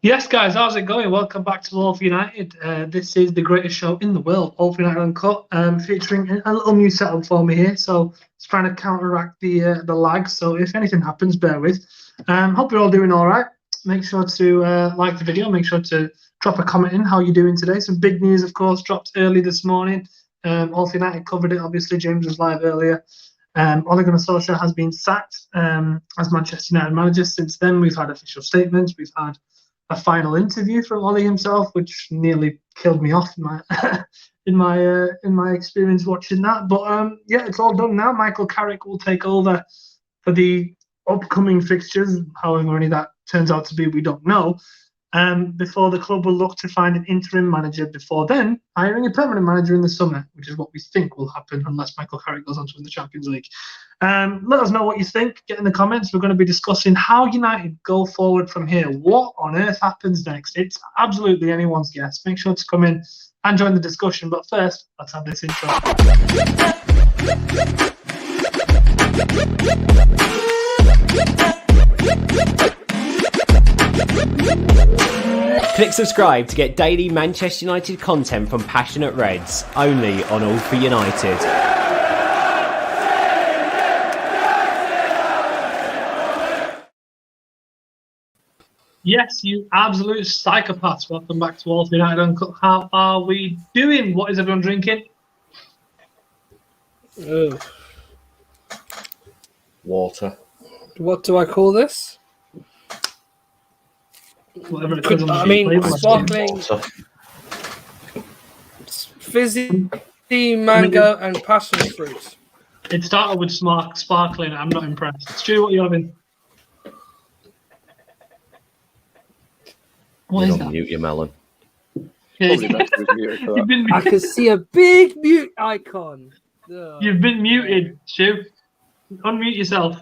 Yes, guys, how's it going? Welcome back to All for United. This is the greatest show in the world, All for United Uncut, featuring a little new setup for me here. So it's trying to counteract the lag. So if anything happens, bear with. Hope you're all doing all right. Make sure to like the video. Make sure to drop a comment in how you're doing today. Some big news, of course, dropped early this morning. All for United covered it. Obviously, James was live earlier. Ole Gunnar Solskjaer has been sacked as Manchester United manager. Since then, we've had official statements. We've had a final interview from Ole himself, which nearly killed me off in my experience watching that. But yeah, it's all done now. Michael Carrick will take over for the upcoming fixtures, however many that turns out to be, we don't know. Before the club will look to find an interim manager before then, hiring a permanent manager in the summer, which is what we think will happen unless Michael Carrick goes on to win the Champions League. Let us know what you think. Get in the comments. We're going to be discussing how United go forward from here. What on earth happens next? It's absolutely anyone's guess. Make sure to come in and join the discussion. But first, let's have this intro. Click subscribe to get daily Manchester United content from passionate Reds, only on All for United. Yes, you absolute psychopaths. Welcome back to All for United Uncut. How are we doing? What is everyone drinking? Oh. Water. What do I call this? Whatever it is on the I mean, label. sparkling, fizzy, mango, and passion fruit. It started with sparkling. I'm not impressed. Stu, what are you having? What is that? Mute your melon. Yeah, I can see a big mute icon. You've been muted, Stu. Unmute yourself.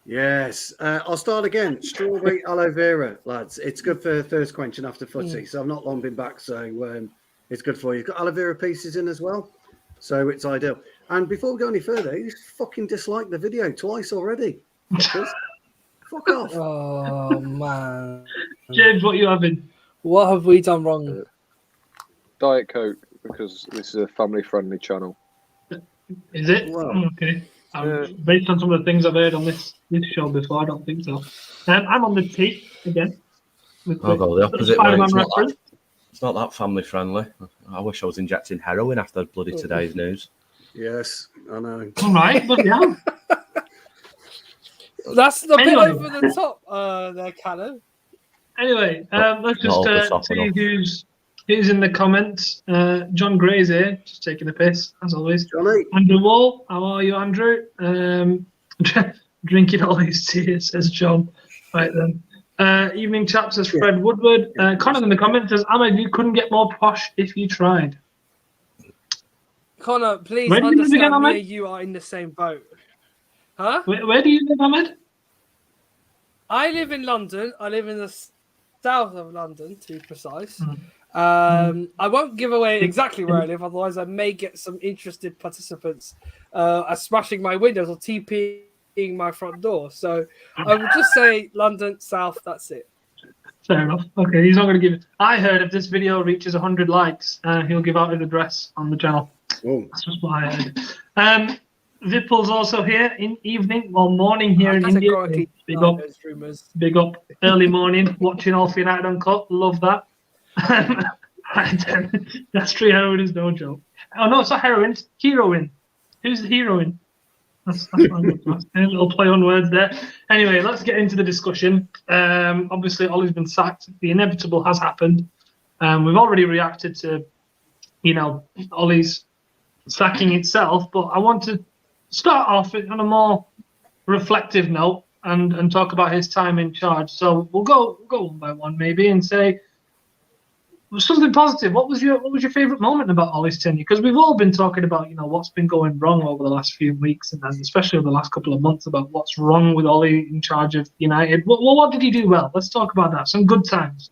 Yes, I'll start again. Strawberry aloe vera, lads. It's good for thirst quenching after footy. So I've not long been back, so it's good for you. You've got aloe vera pieces in as well, so it's ideal. And before we go any further, you fucking disliked the video twice already. Fuck off. Oh, man. James, what are you having? What have we done wrong? Diet Coke, because this is a family-friendly channel. Is it? Wow. Okay. Based on some of the things I've heard on this show before, I don't think so. I'm on the tea again. I'll go the opposite way. Spider-Man It's not that family friendly. I wish I was injecting heroin after bloody today's news. Yes, I know. All right, but yeah. That's the bit Anyway. over the top there, Callum. Anyway, let's Not over the just top see enough. who's in the comments. John Gray's here, just taking a piss, as always. Johnny, Andrew Wall, how are you, Andrew? Drinking all these tears, says John. Right then. Evening chat, says Fred Woodward. Connor in the comments says, Ahmed, you couldn't get more posh if you tried. Connor, please Where do you live again, understand me Ahmed? and you are in the same boat. Huh? Where do you live, Ahmed? I live in London. I live in the south of London, to be precise. Mm. I won't give away exactly where I live, otherwise I may get some interested participants smashing my windows or TPing my front door. So I would just say London, south, that's it. Fair enough. Okay, he's not going to give it. I heard if this video reaches 100 likes, he'll give out his address on the channel. oh, That's just what I heard. Vipul's also here in evening, well, morning here in India. Categorically Big deny up, those rumours. big up. Early morning, watching All for United Uncut. Love that. That's true. Heroin is no joke. Oh no, it's not heroin. It's heroin. Who's the heroine? That's a little play on words there. Anyway, let's get into the discussion. Obviously, Ollie's been sacked. The inevitable has happened. We've already reacted to, Ollie's sacking itself, but I want to start off on a more reflective note and talk about his time in charge. So we'll go one by one maybe and say something positive. What was your favourite moment about Ollie's tenure? Because we've all been talking about what's been going wrong over the last few weeks and especially over the last couple of months about what's wrong with Ollie in charge of United. What did he do well? Let's talk about that. Some good times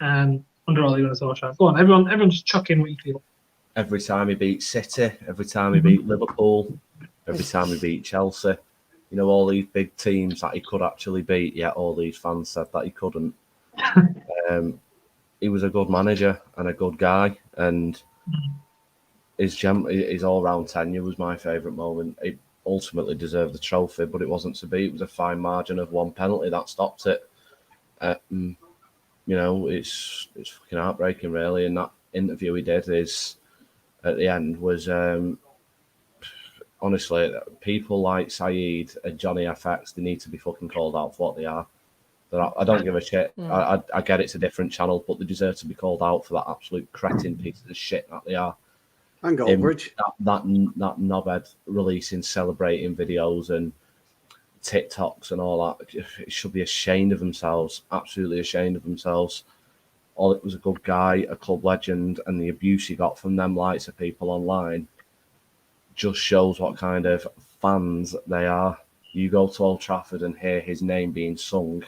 under Ole Gunnar Solskjaer. Go on, everyone just chuck in what you feel. Every time he beat City, every time he beat Liverpool, every time he beat Chelsea, all these big teams that he could actually beat, yet all these fans said that he couldn't. He was a good manager and a good guy, and his all-round tenure was my favourite moment. He ultimately deserved the trophy, but it wasn't to be. It was a fine margin of one penalty that stopped it. It's fucking heartbreaking, really. And that interview he did at the end was honestly, people like Saeed and Johnny FX, they need to be fucking called out for what they are. I don't give a shit. I get it's a different channel, but they deserve to be called out for that absolute cretin piece of shit that they are. And Goldbridge. That knobhead releasing, celebrating videos and TikToks and all that. It should be ashamed of themselves. Absolutely ashamed of themselves. It was a good guy, a club legend, and the abuse he got from them likes of people online just shows what kind of fans they are. You go to Old Trafford and hear his name being sung.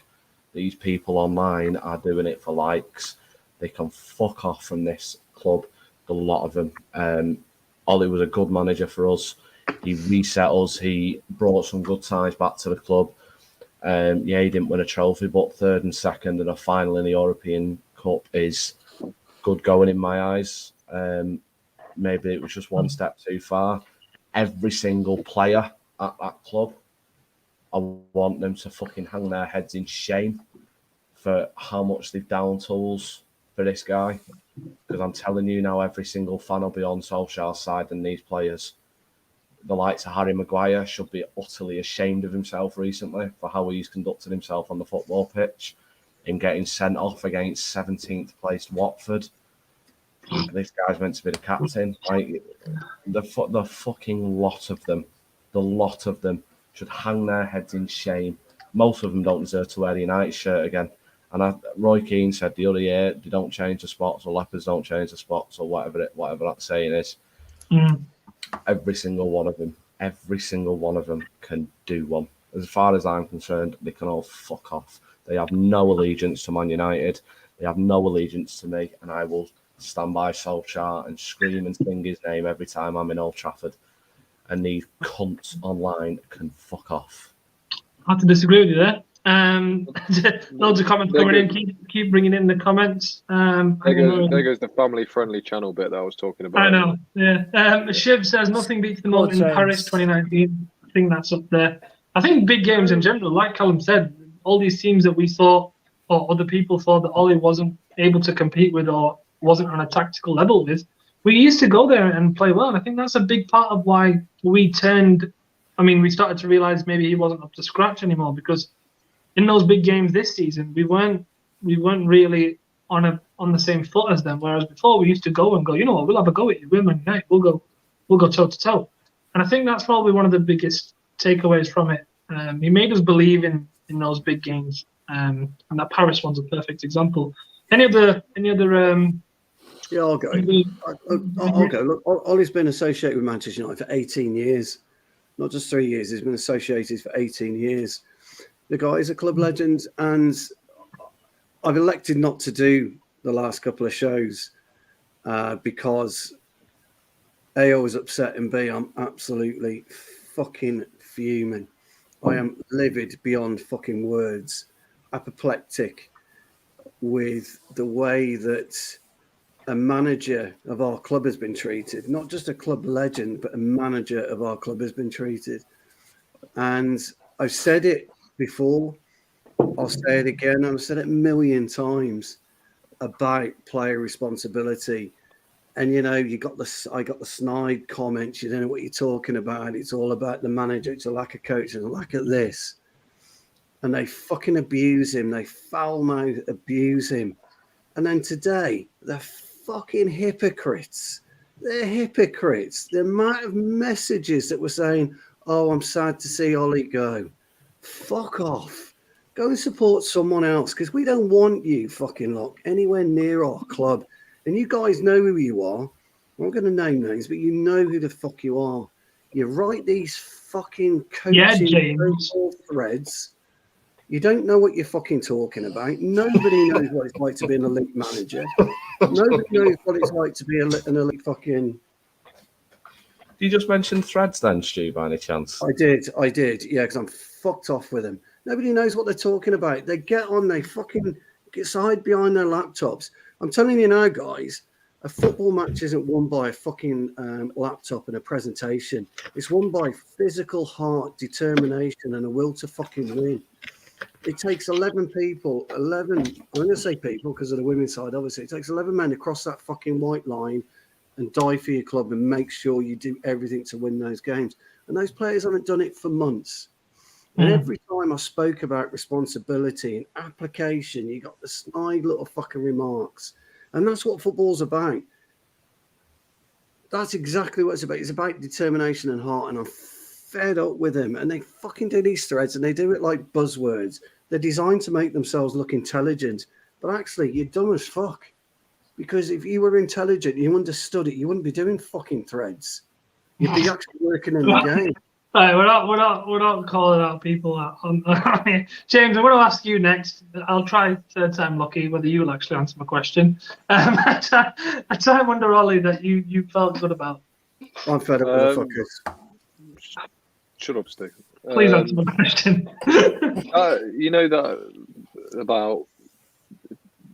These people online are doing it for likes. They can fuck off from this club, a lot of them. Ole was a good manager for us. He reset us. He brought some good times back to the club. He didn't win a trophy, but third and second and a final in the European Cup is good going in my eyes. Maybe it was just one step too far. Every single player at that club, I want them to fucking hang their heads in shame for how much they've down tools for this guy. Because I'm telling you now, every single fan will be on Solskjaer's side than these players. The likes of Harry Maguire should be utterly ashamed of himself recently for how he's conducted himself on the football pitch, in getting sent off against 17th placed Watford. This guy's meant to be the captain. Like, the fucking lot of them should hang their heads in shame. Most of them don't deserve to wear the United shirt again. And Roy Keane said the other year, they don't change the spots, or leopards don't change the spots, or whatever that saying is. Every single one of them can do one. As far as I'm concerned, they can all fuck off. They have no allegiance to Man United. They have no allegiance to me, and I will stand by Solskjaer and scream and sing his name every time I'm in Old Trafford. And these cunts online can fuck off. I have to disagree with you there. Loads of comments coming in. Keep bringing in the comments. There goes the family-friendly channel bit that I was talking about. I know. Yeah. Shiv says nothing beats the moment in Paris 2019. I think that's up there. I think big games in general, like Callum said, all these teams that we thought, or other people thought that Ole wasn't able to compete with, or wasn't on a tactical level with, we used to go there and play well. And I think that's a big part of why we started to realize maybe he wasn't up to scratch anymore, because in those big games this season, we weren't really on the same foot as them. Whereas before, we used to go, you know what, we'll have a go at you. We're Man United. We'll go toe to toe. And I think that's probably one of the biggest takeaways from it. He made us believe in those big games, and that Paris one's a perfect example. Any other? Yeah, I'll go. I'll go. Look, Ollie's been associated with Manchester United for 18 years, not just 3 years. He's been associated for 18 years. The guy is a club legend, and I've elected not to do the last couple of shows because A, I was upset, and B, I'm absolutely fucking fuming. I am livid beyond fucking words, apoplectic with the way that a manager of our club has been treated. Not just a club legend, but a manager of our club has been treated. And I've said it before, I'll say it again, I've said it a million times about player responsibility. And I got the snide comments. You don't know what you're talking about. It's all about the manager. It's a lack of coaching, a lack of this. And they fucking abuse him. They foul mouth abuse him. And then today, they're fucking hypocrites. They're hypocrites. The amount of messages that were saying, "Oh, I'm sad to see Ole go." Fuck off. Go and support someone else, because we don't want you fucking lot anywhere near our club. And you guys know who you are. I'm not going to name names, but you know who the fuck you are. You write these fucking coaching threads. You don't know what you're fucking talking about. Nobody knows what it's like to be an elite manager. Nobody knows what it's like to be an elite fucking... You just mentioned threads then, Stu, by any chance? I did. Yeah, because I'm fucked off with them. Nobody knows what they're talking about. They get on, they fucking hide behind their laptops. I'm telling you now, guys, a football match isn't won by a fucking laptop and a presentation. It's won by physical heart, determination, and a will to fucking win. It takes 11 people, I'm going to say people because of the women's side, obviously. It takes 11 men to cross that fucking white line and die for your club and make sure you do everything to win those games. And those players haven't done it for months. And every time I spoke about responsibility and application, you got the snide little fucking remarks. And that's what football's about. That's exactly what it's about. It's about determination and heart. And I'm fed up with them. And they fucking do these threads and they do it like buzzwords. They're designed to make themselves look intelligent. But actually, you're dumb as fuck. Because if you were intelligent, you understood it, you wouldn't be doing fucking threads. You'd be actually working in the game. Right, we're not calling out people on James, I'm going to ask you next. I'll try third time lucky whether you'll actually answer my question. A time under Ollie that you felt good about. I'm fed up with the fuckers. Shut up, Steve. Please answer my question. You know that about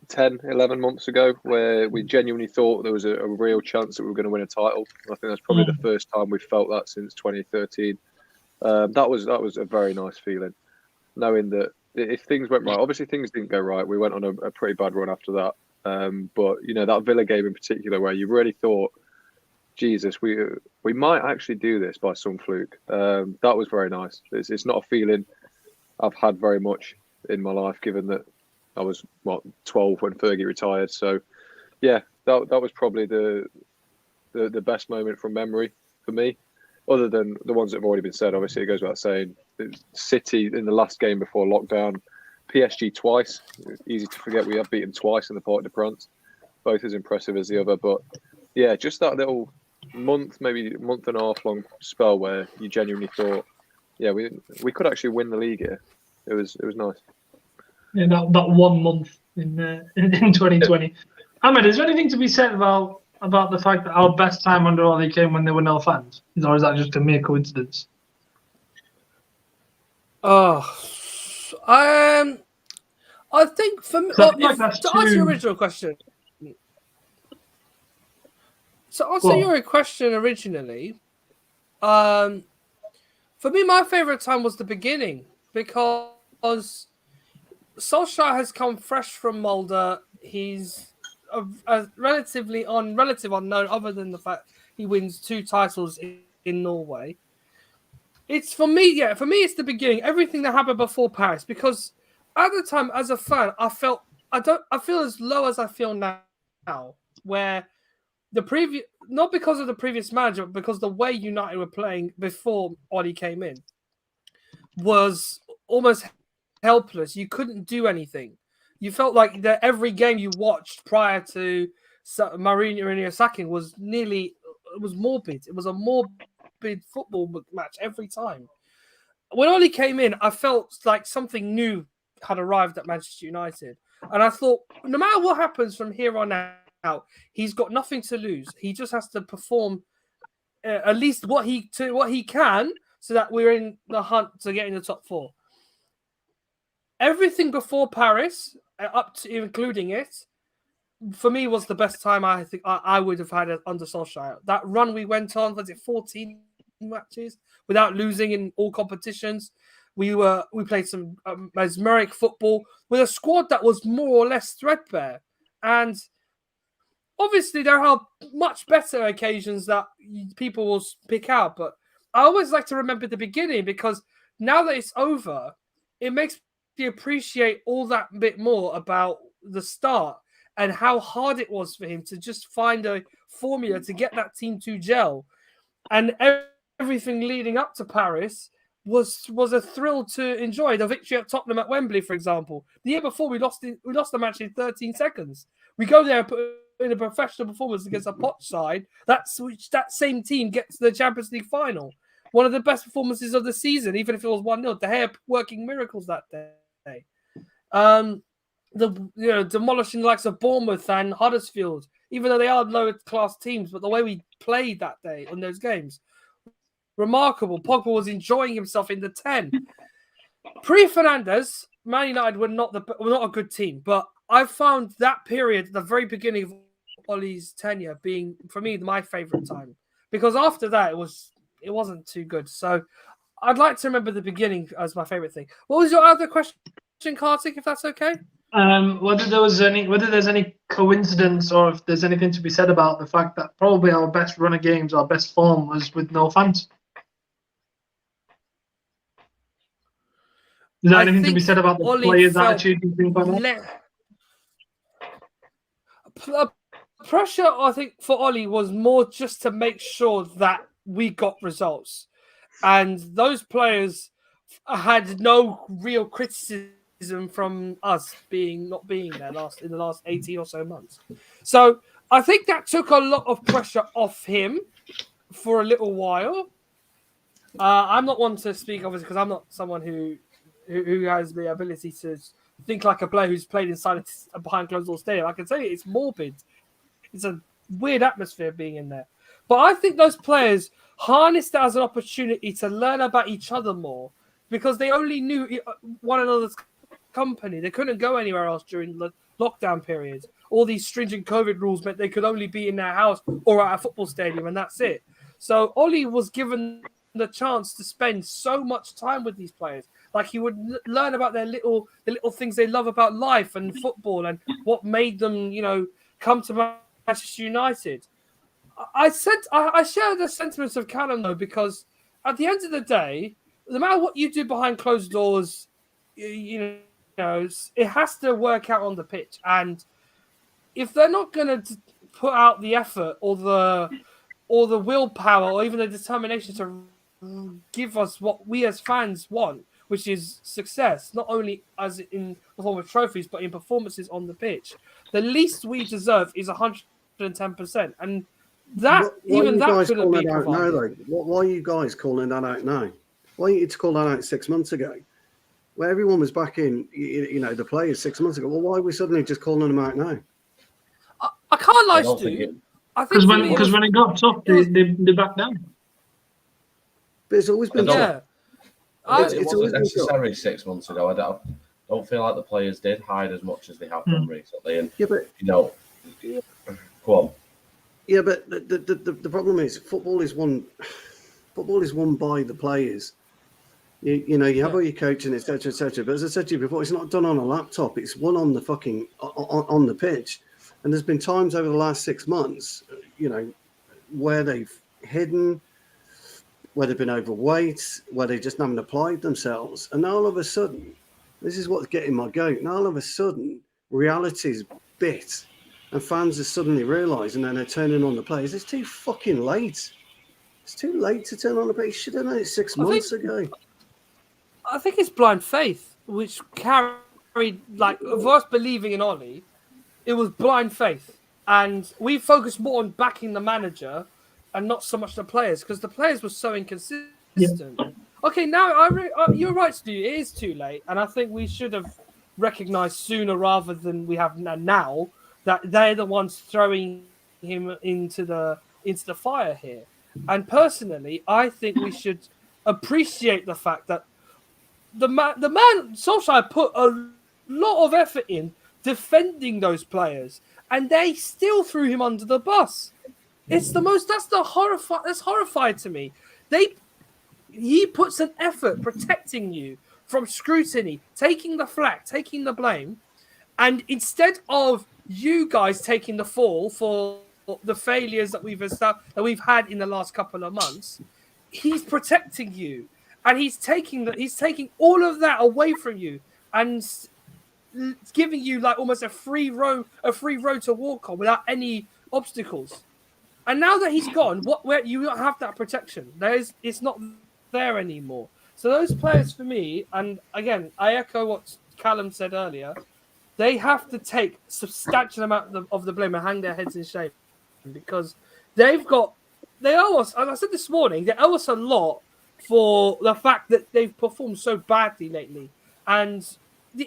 10, 11 months ago where we genuinely thought there was a real chance that we were going to win a title. I think that's probably the first time we've felt that since 2013. That was a very nice feeling, knowing that if things went right, obviously things didn't go right. We went on a pretty bad run after that. But, you know, that Villa game in particular where you really thought, Jesus, we might actually do this by some fluke. That was very nice. It's not a feeling I've had very much in my life, given that I was 12 when Fergie retired. So, yeah, that was probably the best moment from memory for me, other than the ones that have already been said. Obviously, it goes without saying. City in the last game before lockdown, PSG twice. Easy to forget we have beaten twice in the Parc des Princes, both as impressive as the other. But yeah, just that little month, maybe month and a half long spell where you genuinely thought, yeah, we could actually win the league here. It was nice. Yeah, that 1 month in 2020. Ahmed, is there anything to be said about the fact that our best time under Ollie came when there were no fans? Or is that just a mere coincidence? I think for me, to answer your original question. To answer your question originally, for me, my favourite time was the beginning because Solskjaer has come fresh from Mulder. He's a relative unknown, other than the fact he wins 2 titles in Norway. It's for me, it's the beginning. Everything that happened before Paris, because at the time, as a fan, I feel as low as I feel now, where not because of the previous manager, but because the way United were playing before Ollie came in was almost helpless. You couldn't do anything. You felt like that every game you watched prior to Mourinho sacking was morbid. It was a morbid football match every time. When Ollie came in, I felt like something new had arrived at Manchester United. And I thought, no matter what happens from here on out, he's got nothing to lose. He just has to perform at least what he can so that we're in the hunt to get in the top 4. Everything before Paris, up to including it, for me was the best time I think I would have had under Solskjaer. That run we went on, was it 14 matches without losing in all competitions? We played some mesmeric football with a squad that was more or less threadbare. And obviously there are much better occasions that people will pick out, but I always like to remember the beginning, because now that it's over, it makes me appreciate all that bit more about the start and how hard it was for him to just find a formula to get that team to gel. And everything leading up to Paris was a thrill to enjoy. The victory at Tottenham at Wembley, for example. The year before, we lost the match in 13 seconds. We go there and put in a professional performance against a Poch side. That same team gets to the Champions League final. One of the best performances of the season, even if it was 1-0. De Gea working miracles that day. Demolishing the likes of Bournemouth and Huddersfield, even though they are lower class teams, but the way we played that day on those games, remarkable. Pogba was enjoying himself in the 10. Pre-Fernandes, Man United were not a good team, but I found that period, the very beginning of Ole's tenure, being for me my favourite time, because after that it wasn't too good. So I'd like to remember the beginning as my favourite thing. What was your other question, Kartik? If that's okay. Whether there's any coincidence or if there's anything to be said about the fact that probably our best run of games, our best form was with no fans. Is there anything to be said about the players' attitude and things like that? Pressure, I think, for Ole was more just to make sure that we got results. And those players had no real criticism from us not being there in the last 18 or so months. So I think that took a lot of pressure off him for a little while. I'm not one to speak, obviously, because I'm not someone who has the ability to think like a player who's played inside a behind closed door stadium. I can tell you it's morbid. It's a weird atmosphere being in there. But I think those players harnessed it as an opportunity to learn about each other more because they only knew one another's company. They couldn't go anywhere else during the lockdown period. All these stringent COVID rules meant they could only be in their house or at a football stadium, and that's it. So Ole was given the chance to spend so much time with these players. Like he would learn about the little things they love about life and football and what made them, come to Manchester United. I share the sentiments of Callum though, because at the end of the day, no matter what you do behind closed doors, it has to work out on the pitch. And if they're not going to put out the effort or the willpower or even the determination to give us what we as fans want, which is success, not only as in the form of trophies, but in performances on the pitch, the least we deserve is 110%. And that even that couldn't be provided. Why are you guys calling that out now? Why didn't you call that out 6 months ago? Where everyone was back in, the players 6 months ago. Well, why are we suddenly just calling them out now? I can't lie, Stu. Because when it got tough, they backed down. But it's always been tough. It wasn't necessary 6 months ago. I don't feel like the players did hide as much as they have done recently. And go on. Yeah, but the problem is football is won by the players. You have all your coaching, etc. But as I said to you before, it's not done on a laptop. It's won on the fucking on the pitch. And there's been times over the last 6 months, where they've hidden, where they've been overweight, where they just haven't applied themselves. And now all of a sudden, this is what's getting my goat. Now all of a sudden, reality's bit. And fans are suddenly realising and they're turning on the players. It's too fucking late. It's too late to turn on the players. You should have done it 6 months ago. I think it's blind faith, which carried, of us believing in Ole, it was blind faith. And we focused more on backing the manager and not so much the players, because the players were so inconsistent. Yeah. Okay, now you're right, Stu. It is too late. And I think we should have recognised sooner rather than we have now that they're the ones throwing him into the fire here. And personally, I think we should appreciate the fact that the man Solskjaer put a lot of effort in defending those players, and they still threw him under the bus. That's horrified to me. He puts an effort protecting you from scrutiny, taking the flak, taking the blame, and instead of you guys taking the fall for the failures that we've had in the last couple of months, he's protecting you, and he's taking all of that away from you and giving you almost a free road to walk on without any obstacles. And now that he's gone, where you don't have that protection, it's not there anymore. So those players, for me, and again, I echo what Callum said earlier, they have to take substantial amount of the blame and hang their heads in shame, because they owe us, and I said this morning, they owe us a lot for the fact that they've performed so badly lately. And the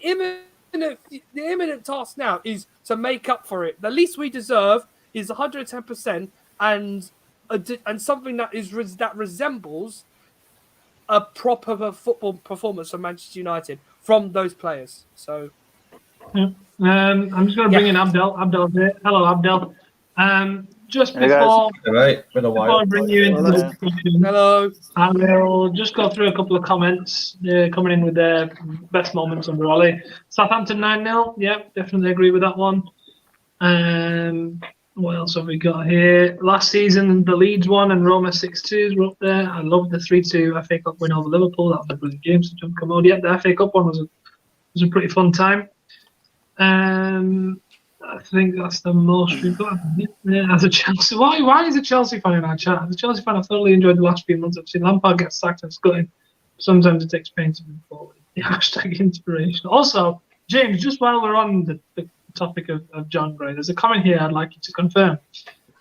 imminent task now is to make up for it. The least we deserve is 110%, and something that resembles a proper football performance from Manchester United from those players. So Yeah. I'm just going to bring in Abdel. Abdel's here. Hello, Abdel. Just Hey, guys. before, All right, been a before while. I bring you into the Well, discussion, Hello. I will just go through a couple of comments coming in with their best moments under Ole. Southampton 9-0. Yep, definitely agree with that one. What else have we got here? Last season, the Leeds won and Roma 6-2s were up there. I love the 3-2 FA Cup win over Liverpool. That was a brilliant game. So John Commode. Yep, the FA Cup one was a pretty fun time. I think that's the most we've got. Yeah, as a Chelsea, why is a Chelsea fan in our chat? As a Chelsea fan, I've thoroughly enjoyed the last few months. I've seen Lampard get sacked and Scotland. Sometimes it takes pain to move forward. The hashtag inspiration. Also, James, just while we're on the topic of John Gray, there's a comment here I'd like you to confirm.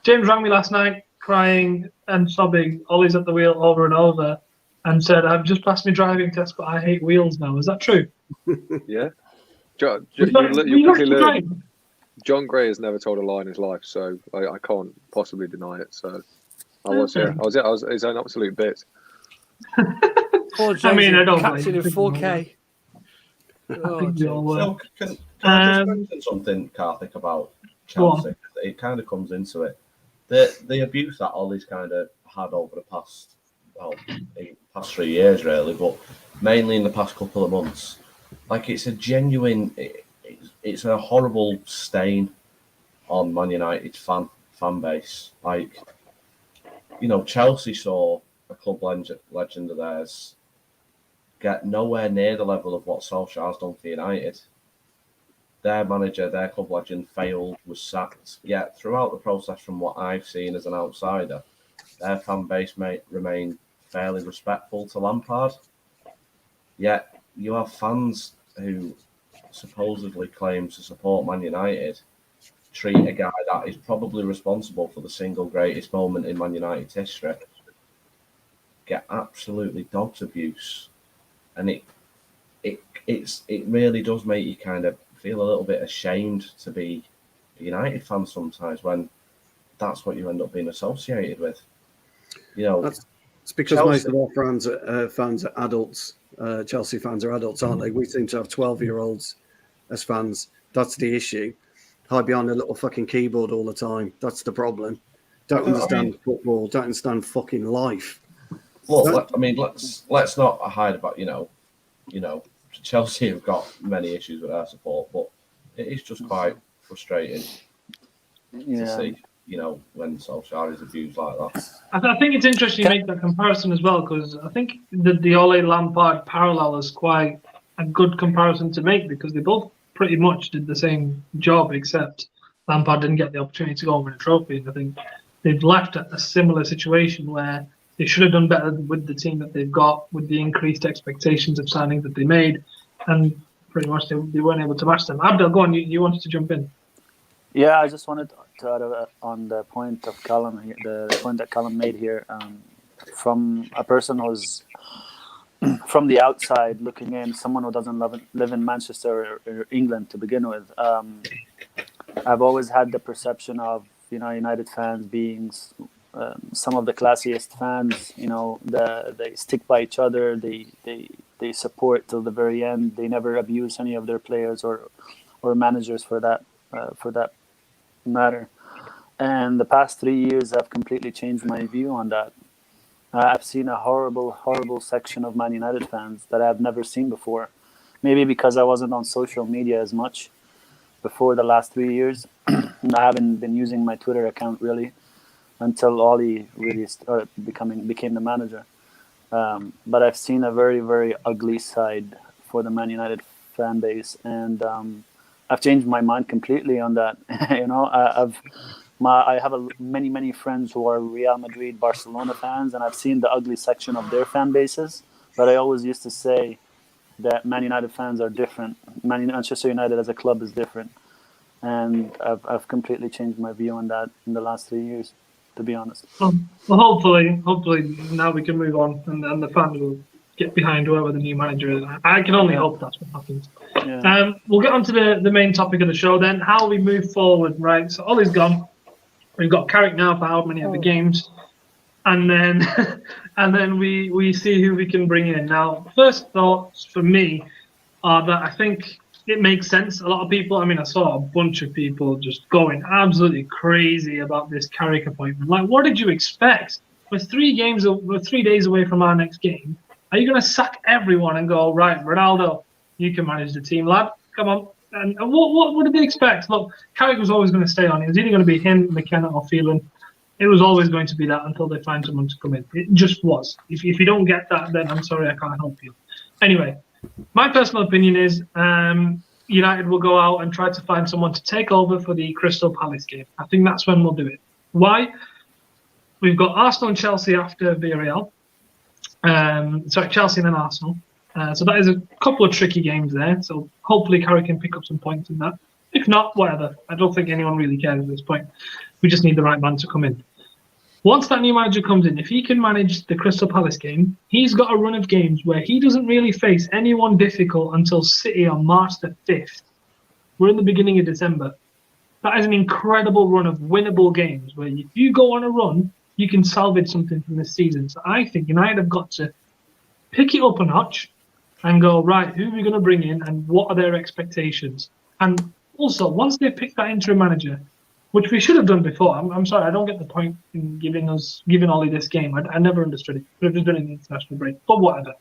James rang me last night, crying and sobbing, Ollie's at the wheel over and over, and said, "I've just passed my driving test, but I hate wheels now." Is that true? Yeah. John Gray has never told a lie in his life, so I can't possibly deny it. So I was his own absolute bit. Poor James, I mean, I don't catching in blame 4K. I think we all were. So can I just mention something, Karthik, about Chelsea? It kind of comes into it. The abuse that Ollie's kind of had over the past 3 years, really, but mainly in the past couple of months. Like, it's a genuine, it's a horrible stain on Man United's fan base. Like, you know, Chelsea saw a club legend of theirs get nowhere near the level of what Solskjaer's done for United. Their manager, their club legend, failed, was sacked. Yet throughout the process, from what I've seen as an outsider, their fan base may remain fairly respectful to Lampard. Yet you have fans who supposedly claim to support Man United treat a guy that is probably responsible for the single greatest moment in Man United's history get absolutely dogs abuse, and it really does make you kind of feel a little bit ashamed to be a United fan sometimes when that's what you end up being associated with. You know, it's because Chelsea, most of our fans are adults. Chelsea fans are adults, aren't they? We seem to have 12-year-olds as fans. That's the issue. Hide behind a little fucking keyboard all the time. That's the problem. Don't understand football. Don't understand fucking life. Well, I mean, let's not hide about you know, Chelsea have got many issues with their support, but it is just quite frustrating to see, you know, when Solskjaer is abused like that. I think it's interesting you make that comparison as well, because I think the Ole Lampard parallel is quite a good comparison to make, because they both pretty much did the same job, except Lampard didn't get the opportunity to go and win a trophy. And I think they've left a similar situation where they should have done better with the team that they've got, with the increased expectations of signing that they made, and pretty much they weren't able to match them. Abdel, go on, you wanted to jump in. Yeah, I just wanted to add on the point of Callum, the point that Callum made here, from a person who's from the outside looking in, someone who doesn't live in Manchester or England to begin with. I've always had the perception of, you know, United fans being some of the classiest fans. You know, they stick by each other. They support till the very end. They never abuse any of their players or managers for that matter. And the past 3 years have completely changed my view on that. I've seen a horrible section of Man United fans that I've never seen before. Maybe because I wasn't on social media as much before the last 3 years. I haven't been using my Twitter account really until Ole really became the manager. But I've seen a very, very ugly side for the Man United fan base, and I've changed my mind completely on that. You know, I have many friends who are Real Madrid, Barcelona fans, and I've seen the ugly section of their fan bases. But I always used to say that Man United fans are different. Manchester United as a club is different, and I've completely changed my view on that in the last 3 years, to be honest. Well, hopefully now we can move on, and the fans will get behind whoever the new manager is. I can only hope that's what happens. Yeah. We'll get on to the main topic of the show then, how we move forward, right? So Ole's gone. We've got Carrick now for how many other games, and then we see who we can bring in. Now, first thoughts for me are that I think it makes sense. A lot of people, I mean, I saw a bunch of people just going absolutely crazy about this Carrick appointment. Like, what did you expect? We're 3 days away from our next game. Are you going to sack everyone and go, right, Ronaldo, you can manage the team, lad? Come on. And what did they expect? Look, Carrick was always going to stay on. It was either going to be him, McKenna, or Phelan. It was always going to be that until they find someone to come in. It just was. If you don't get that, then I'm sorry, I can't help you. Anyway, my personal opinion is United will go out and try to find someone to take over for the Crystal Palace game. I think that's when we'll do it. Why? We've got Arsenal and Chelsea after Villarreal. Chelsea and then Arsenal. So that is a couple of tricky games there. So hopefully Carrick can pick up some points in that. If not, whatever. I don't think anyone really cares at this point. We just need the right man to come in. Once that new manager comes in, if he can manage the Crystal Palace game, he's got a run of games where he doesn't really face anyone difficult until City on March the 5th. We're in the beginning of December. That is an incredible run of winnable games where if you go on a run, you can salvage something from this season. So I think United have got to pick it up a notch and go, right, who are we going to bring in and what are their expectations? And also, once they pick that interim manager, which we should have done before. I'm sorry, I don't get the point in giving Ole this game. I never understood it. Could have just done it in the international break, but whatever.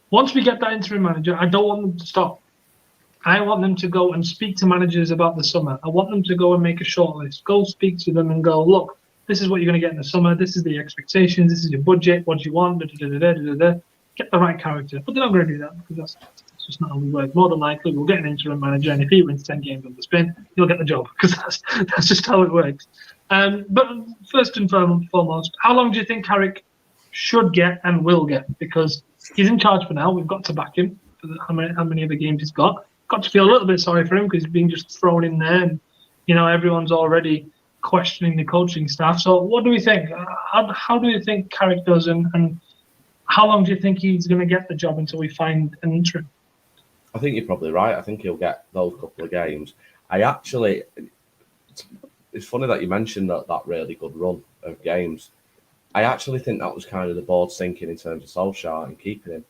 Once we get that interim manager, I don't want them to stop. I want them to go and speak to managers about the summer. I want them to go and make a shortlist. Go speak to them and go, look, this is what you're going to get in the summer. This is the expectations. This is your budget. What do you want? Get the right character. But they're not going to do that because that's just not how we work. More than likely, we'll get an interim manager, and if he wins 10 games on the spin, he'll get the job because that's just how it works. But first and foremost, how long do you think Carrick should get and will get? Because he's in charge for now. We've got to back him for how many other games he's got. Got to feel a little bit sorry for him because he's being just thrown in there, and everyone's already questioning the coaching staff. So what do we think? How do you think Carrick does, and how long do you think he's going to get the job until we find an interim? I think you're probably right. I think he'll get those couple of games. It's funny that you mentioned that really good run of games. I actually think that was kind of the board's thinking in terms of Solskjaer and keeping him.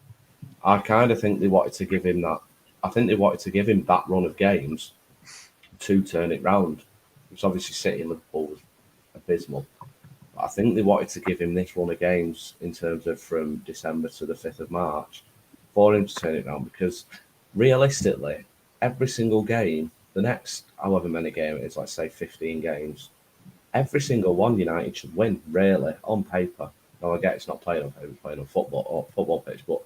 I kind of think they wanted to give him that. I think they wanted to give him that run of games to turn it round. Which obviously City and Liverpool was abysmal. But I think they wanted to give him this run of games in terms of from December to the 5th of March for him to turn it round because realistically, every single game, the next however many games it is, let's say 15 games, every single one United should win, really, on paper. Now, I get it's not playing on paper, it's playing on football pitch, but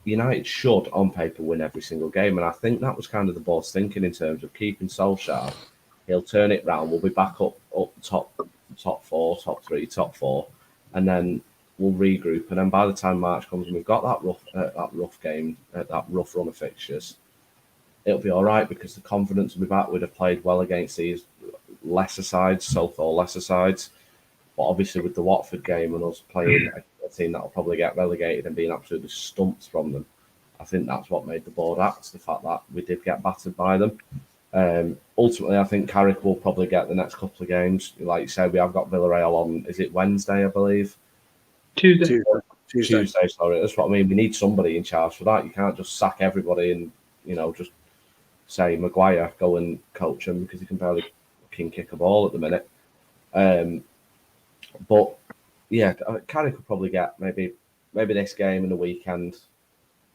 United should, on paper, win every single game. And I think that was kind of the board's thinking in terms of keeping Solskjaer. He'll turn it round. We'll be back up top 4, top 3, top 4, and then we'll regroup. And then by the time March comes and we've got that rough game, that rough run of fixtures, it'll be all right because the confidence will be back. We'd have played well against these lesser sides, so-called lesser sides. But obviously with the Watford game and us playing a team that will probably get relegated and being absolutely stumped from them, I think that's what made the board act, the fact that we did get battered by them. Ultimately, I think Carrick will probably get the next couple of games. Like you said, we have got Villarreal on, is it Wednesday, I believe? Tuesday, sorry. That's what I mean. We need somebody in charge for that. You can't just sack everybody and, just say, Maguire, go and coach him because he can barely fucking kick a ball at the minute. But, yeah, Carrick could probably get maybe this game in the weekend.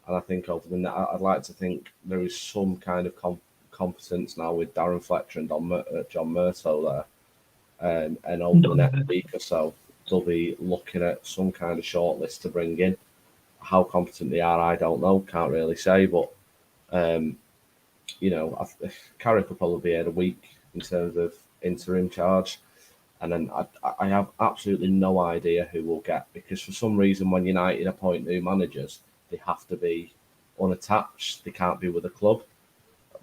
And I think over the net, I'd like to think there is some kind of competence now with Darren Fletcher and John Murtough there. And over the next week or so, they'll be looking at some kind of shortlist to bring in. How competent they are, I don't know. Can't really say. But, Carrick will probably be in a week in terms of interim charge. And then I have absolutely no idea who we'll get because for some reason when United appoint new managers, they have to be unattached. They can't be with a club.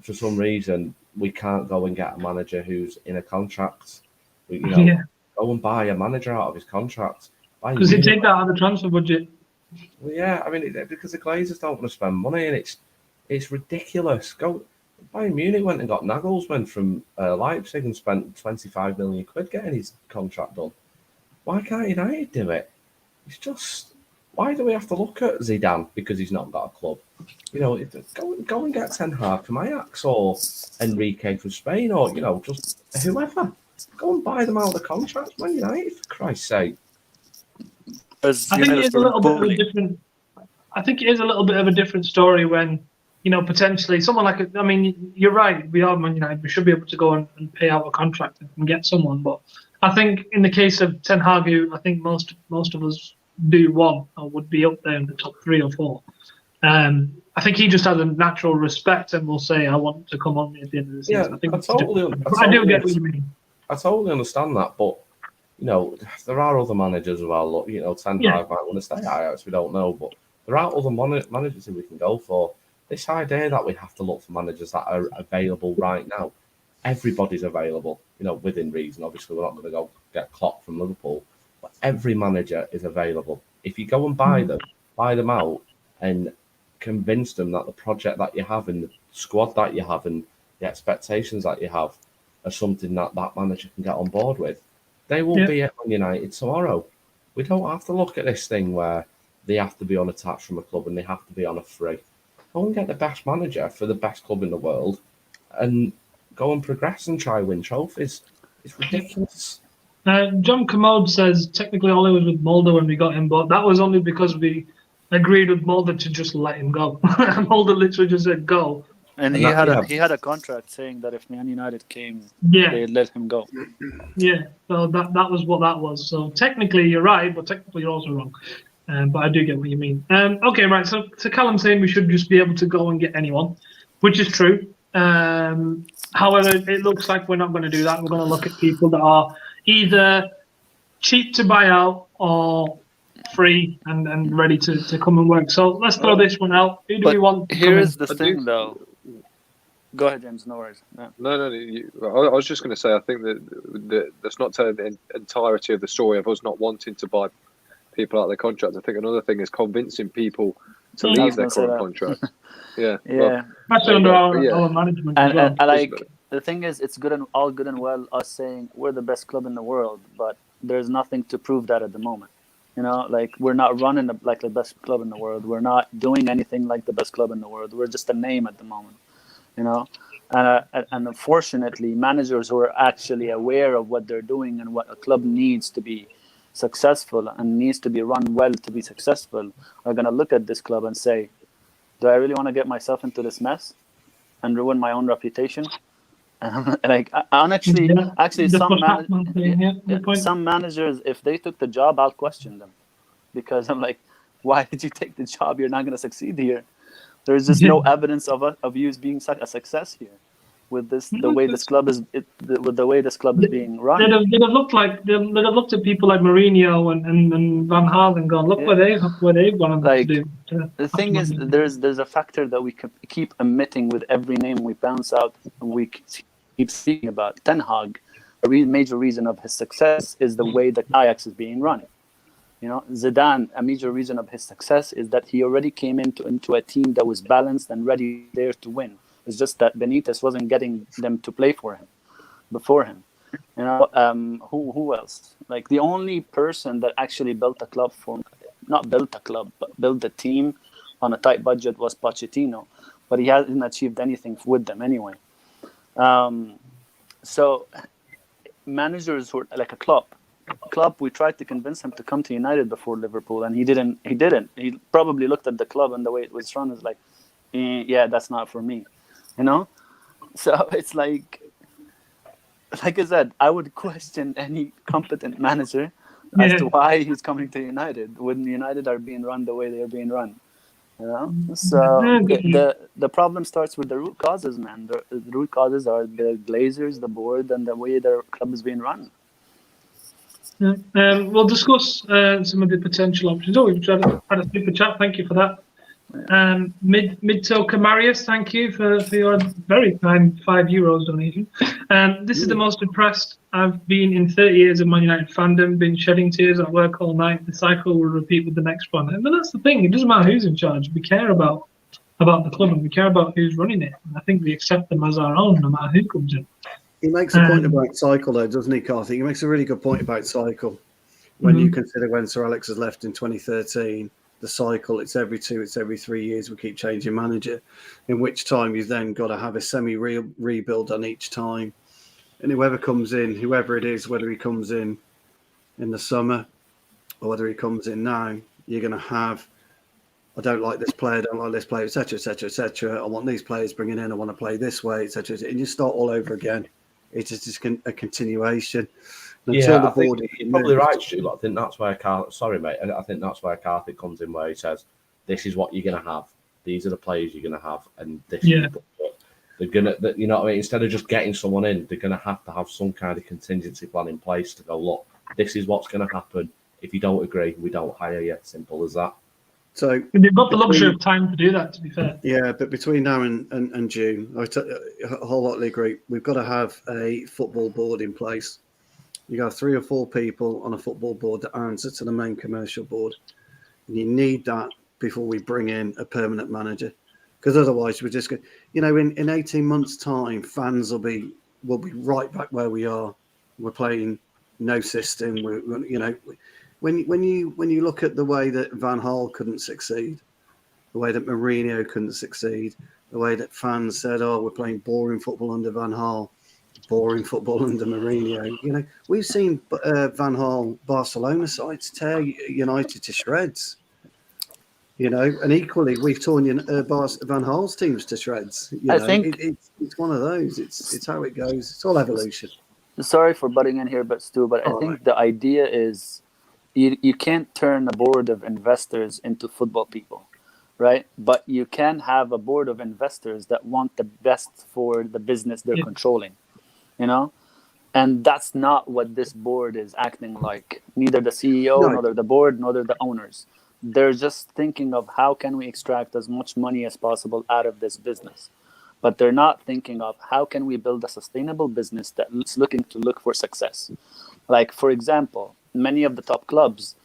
For some reason, we can't go and get a manager who's in a contract. Go and buy a manager out of his contract. Because they take that out of the transfer budget. Well, yeah, I mean, because the Glazers don't want to spend money and it's ridiculous. Bayern Munich went and got Nagelsmann from Leipzig and spent 25 million quid getting his contract done. Why can't United do it? It's just, Why do we have to look at Zidane because he's not got a club? You know, go and get Ten Hag from Ajax or Enrique from Spain, or you know, just whoever. Go and buy them out of the contracts, Man United, for Christ's sake. I think it is a little bit of a different. I think it is a little bit of a different story when, you know, potentially someone like. I mean, you're right. We are Man United. We should be able to go and pay out a contract and get someone. But I think in the case of Ten Hag, who I think most of us do want or would be up there in the top 3 or 4. I think he just has a natural respect and will say, "I want to come on at the end of the season." Yeah, I think I do get what you mean. I totally understand that, but you know, there are other managers as well. Look, you know, Ten Hag might want to stay at Ajax, we don't know, but there are other managers who we can go for. This idea that we have to look for managers that are available right now, everybody's available, you know, within reason. Obviously, we're not going to go get Klopp from Liverpool, but every manager is available. If you go and buy them out, and convince them that the project that you have and the squad that you have and the expectations that you have are something that manager can get on board with, they will be at Man United tomorrow. We don't have to look at this thing where they have to be unattached from a club and they have to be on a free. Go and get the best manager for the best club in the world and go and progress and try win trophies. It's ridiculous. John Commode says technically Ole was with Mulder when we got him, but that was only because we agreed with Mulder to just let him go. Mulder literally just said go. And he had a contract saying that if Man United came, they'd let him go. Yeah, so that was what that was. So technically you're right, but technically you're also wrong. But I do get what you mean. Okay, right. So Callum saying we should just be able to go and get anyone, which is true. However, it looks like we're not going to do that. We're going to look at people that are either cheap to buy out or free and ready to come and work. So let's throw this one out. Who do we want? Here is the thing, though. Go ahead, James. No worries. No. I was just going to say, I think that that's not telling the entirety of the story of us not wanting to buy people out of their contracts. I think another thing is convincing people to leave their current contract. Yeah. Especially under our management as well. And like the thing is, it's all good and well us saying we're the best club in the world, but there's nothing to prove that at the moment. You know, like we're not running like the best club in the world. We're not doing anything like the best club in the world. We're just a name at the moment. You know, and unfortunately, managers who are actually aware of what they're doing and what a club needs to be successful and needs to be run well to be successful are going to look at this club and say, do I really want to get myself into this mess and ruin my own reputation? And like, some managers, if they took the job, I'll question them, because I'm like, why did you take the job? You're not going to succeed here. There's just no evidence of you being a success here. With this, the way this club is being run, they'd have looked at people like Mourinho and Van Gaal and gone, look where they've gone. Like the thing is, there's a factor that we keep omitting with every name we bounce out. And we keep speaking about Ten Hag. A major reason of his success is the way that Ajax is being run. You know, Zidane, a major reason of his success is that he already came into a team that was balanced and ready there to win. It's just that Benitez wasn't getting them to play for him before him. You know, who else? Like the only person that actually built a club but built a team on a tight budget was Pochettino, but he hasn't achieved anything with them anyway. So managers who are like a Klopp, we tried to convince him to come to United before Liverpool, and he didn't. He probably looked at the club and the way it was run is like, yeah, that's not for me. You know, so it's like I said, I would question any competent manager as to why he's coming to United when United are being run the way they are being run. You know, so the problem starts with the root causes, man. The root causes are the Glazers, the board, and the way their club is being run. We'll discuss some of the potential options. Oh, we've had a super chat. Thank you for that. Midtoker Marius, thank you for your very kind €5 donation. This is the most depressed I've been in 30 years of Man United fandom. Been shedding tears at work all night. The cycle will repeat with the next one. But that's the thing. It doesn't matter who's in charge. We care about the club and we care about who's running it. And I think we accept them as our own, no matter who comes in. He makes a point about cycle, though, doesn't he, Carthy? He makes a really good point about cycle when you consider when Sir Alex has left in 2013. the cycle. It's every 2, it's every 3 years. We keep changing manager, in which time you've then got to have a rebuild on each time. And whoever comes in, whoever it is, whether he comes in the summer or whether he comes in now, you're going to have, I don't like this player, don't like this player, etc., etc., etc. I want these players bringing in, I want to play this way, etc. And you start all over again. It's just a continuation. Until the board, you're probably right, Stu. But I think that's where sorry, mate. I think that's where Carrick comes in, where he says, "This is what you're going to have. These are the players you're going to have, and this is the budget." They're gonna, you know what I mean. Instead of just getting someone in, they're going to have some kind of contingency plan in place to go, look, this is what's going to happen. If you don't agree, we don't hire you. Simple as that. So they've got the luxury of time to do that, to be fair. Yeah, but between now and June, I wholeheartedly agree. We've got to have a football board in place. You got 3 or 4 people on a football board that answer to the main commercial board. And you need that before we bring in a permanent manager. Because otherwise we're just going, you know, in 18 months' time, fans will be right back where we are. We're playing no system. You know, when you look at the way that Van Gaal couldn't succeed, the way that Mourinho couldn't succeed, the way that fans said, "Oh, we're playing boring football under Van Gaal, boring football under Mourinho." You know, we've seen Van Gaal Barcelona sides tear United to shreds. You know, and equally, we've torn Van Gaal's teams to shreds. I think it's one of those. It's how it goes. It's all evolution. Sorry for butting in here, but Stu, I think the idea is you can't turn a board of investors into football people, right? But you can have a board of investors that want the best for the business they're controlling, you know? And that's not what this board is acting like. Neither the CEO, nor the board, nor the owners. They're just thinking of how can we extract as much money as possible out of this business. But they're not thinking of how can we build a sustainable business that's looking to look for success. Like, for example, many of the top clubs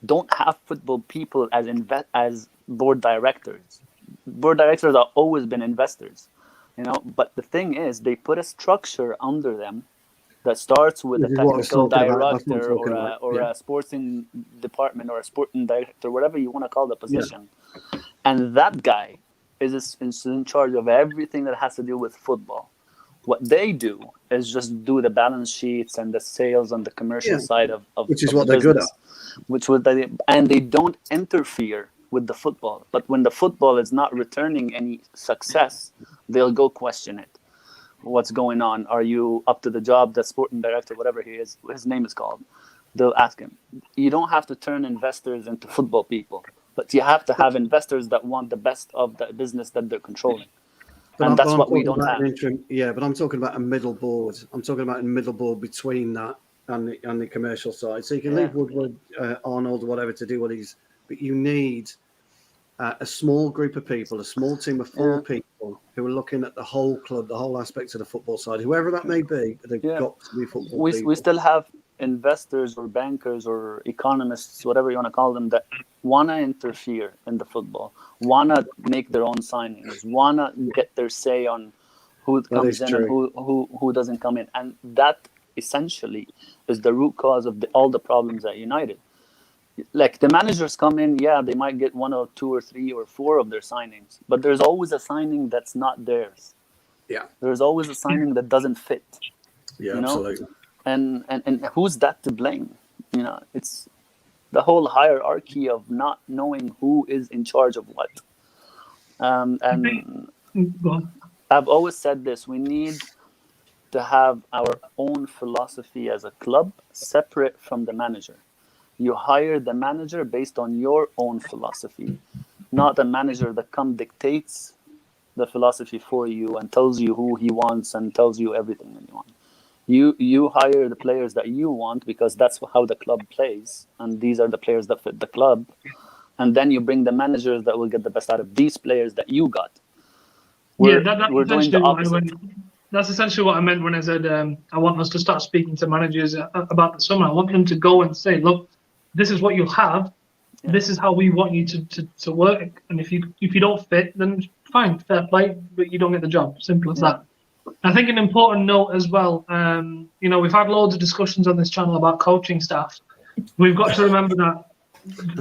don't have football people as board directors. Board directors have always been investors, you know. But the thing is, they put a structure under them that starts with a technical director or a sporting department or a sporting director, whatever you want to call the position. Yeah. And that guy is in charge of everything that has to do with football. What they do is just do the balance sheets and the sales on the commercial side of which is what they're good at. And they don't interfere with the football. But when the football is not returning any success, they'll go question it. What's going on? Are you up to the job? The sporting director, whatever his name is called, they'll ask him. You don't have to turn investors into football people, but you have to have investors that want the best of the business that they're controlling. And that's what we don't have. But I'm talking about a middle board. I'm talking about a middle board between that and the commercial side. So you can leave Woodward, Arnold, or whatever to do what he's. But you need a small group of people, a small team of 4 people who are looking at the whole club, the whole aspects of the football side, whoever that may be. But they've got to be football people. We still have investors or bankers or economists, whatever you want to call them, that want to interfere in the football, want to make their own signings, want to get their say on who comes in and who doesn't come in. And that essentially is the root cause of all the problems at United. Like, the managers come in, they might get 1 or 2 or 3 or 4 of their signings, but there's always a signing that's not theirs. Yeah. There's always a signing that doesn't fit. Yeah, you know? Absolutely. And who's that to blame? You know, it's the whole hierarchy of not knowing who is in charge of what. And I've always said this: we need to have our own philosophy as a club, separate from the manager. You hire the manager based on your own philosophy, not a manager that dictates the philosophy for you and tells you who he wants and tells you everything that you want. You hire the players that you want because that's how the club plays, and these are the players that fit the club. And then you bring the managers that will get the best out of these players that you got. We're doing the opposite. That's essentially what I meant when I said I want us to start speaking to managers about the summer. I want them to go and say, look, this is what you'll have. Yeah. This is how we want you to work. And if you don't fit, then fine, fair play, but you don't get the job. Simple as that. I think an important note as well, we've had loads of discussions on this channel about coaching staff. We've got to remember that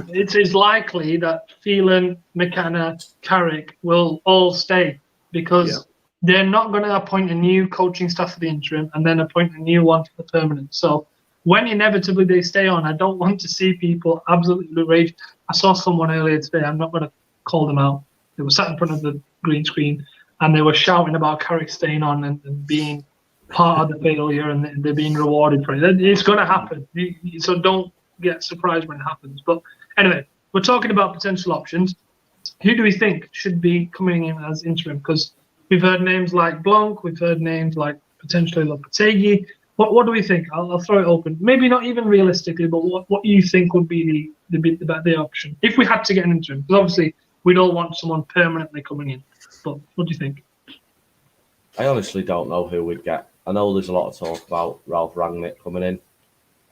it is likely that Phelan, McKenna, Carrick will all stay because they're not going to appoint a new coaching staff for the interim and then appoint a new one for the permanent. So when inevitably they stay on, I don't want to see people absolutely rage. I saw someone earlier today, I'm not going to call them out. They were sat in front of the green screen and they were shouting about Carrick staying on and being part of the failure and they're being rewarded for it. It's going to happen. So don't get surprised when it happens. But anyway, we're talking about potential options. Who do we think should be coming in as interim? Because we've heard names like Blanc, we've heard names like potentially Lopetegui. What do we think? I'll throw it open. Maybe not even realistically, but what you think would be the option if we had to get an interim? Because obviously we don't want someone permanently coming in. But what do you think? I honestly don't know who we'd get. I know there's a lot of talk about Ralph Rangnick coming in.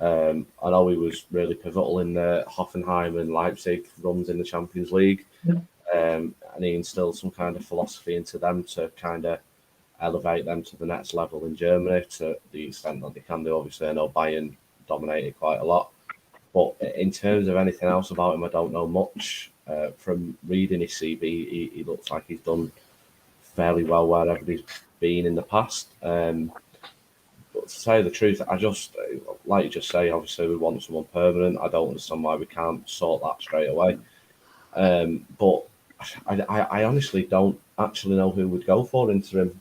I know he was really pivotal in the Hoffenheim and Leipzig runs in the Champions League. Yeah. And he instilled some kind of philosophy into them to kind of elevate them to the next level in Germany to the extent that they can do. Obviously, I know Bayern dominated quite a lot. But in terms of anything else about him, I don't know much. From reading his CV, he looks like he's done fairly well wherever he's been in the past. But to tell you the truth, I just, like you just say, obviously we want someone permanent. I don't understand why we can't sort that straight away. But I honestly don't actually know who would go for interim.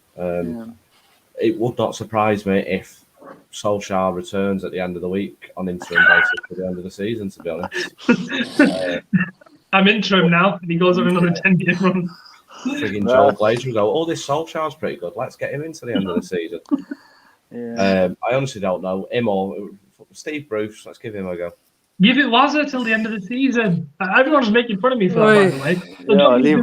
It would not surprise me if Solskjaer returns at the end of the week on interim basis to the end of the season, to be honest. I'm interim now, and he goes on another 10-game run. Frigging Joel Glazer will go, this Solskjaer's pretty good. Let's get him into the end of the season. I honestly don't know. Him or Steve Bruce, let's give him a go. Give it Wazza till the end of the season. Everyone's making fun of me for that, by the way. So leave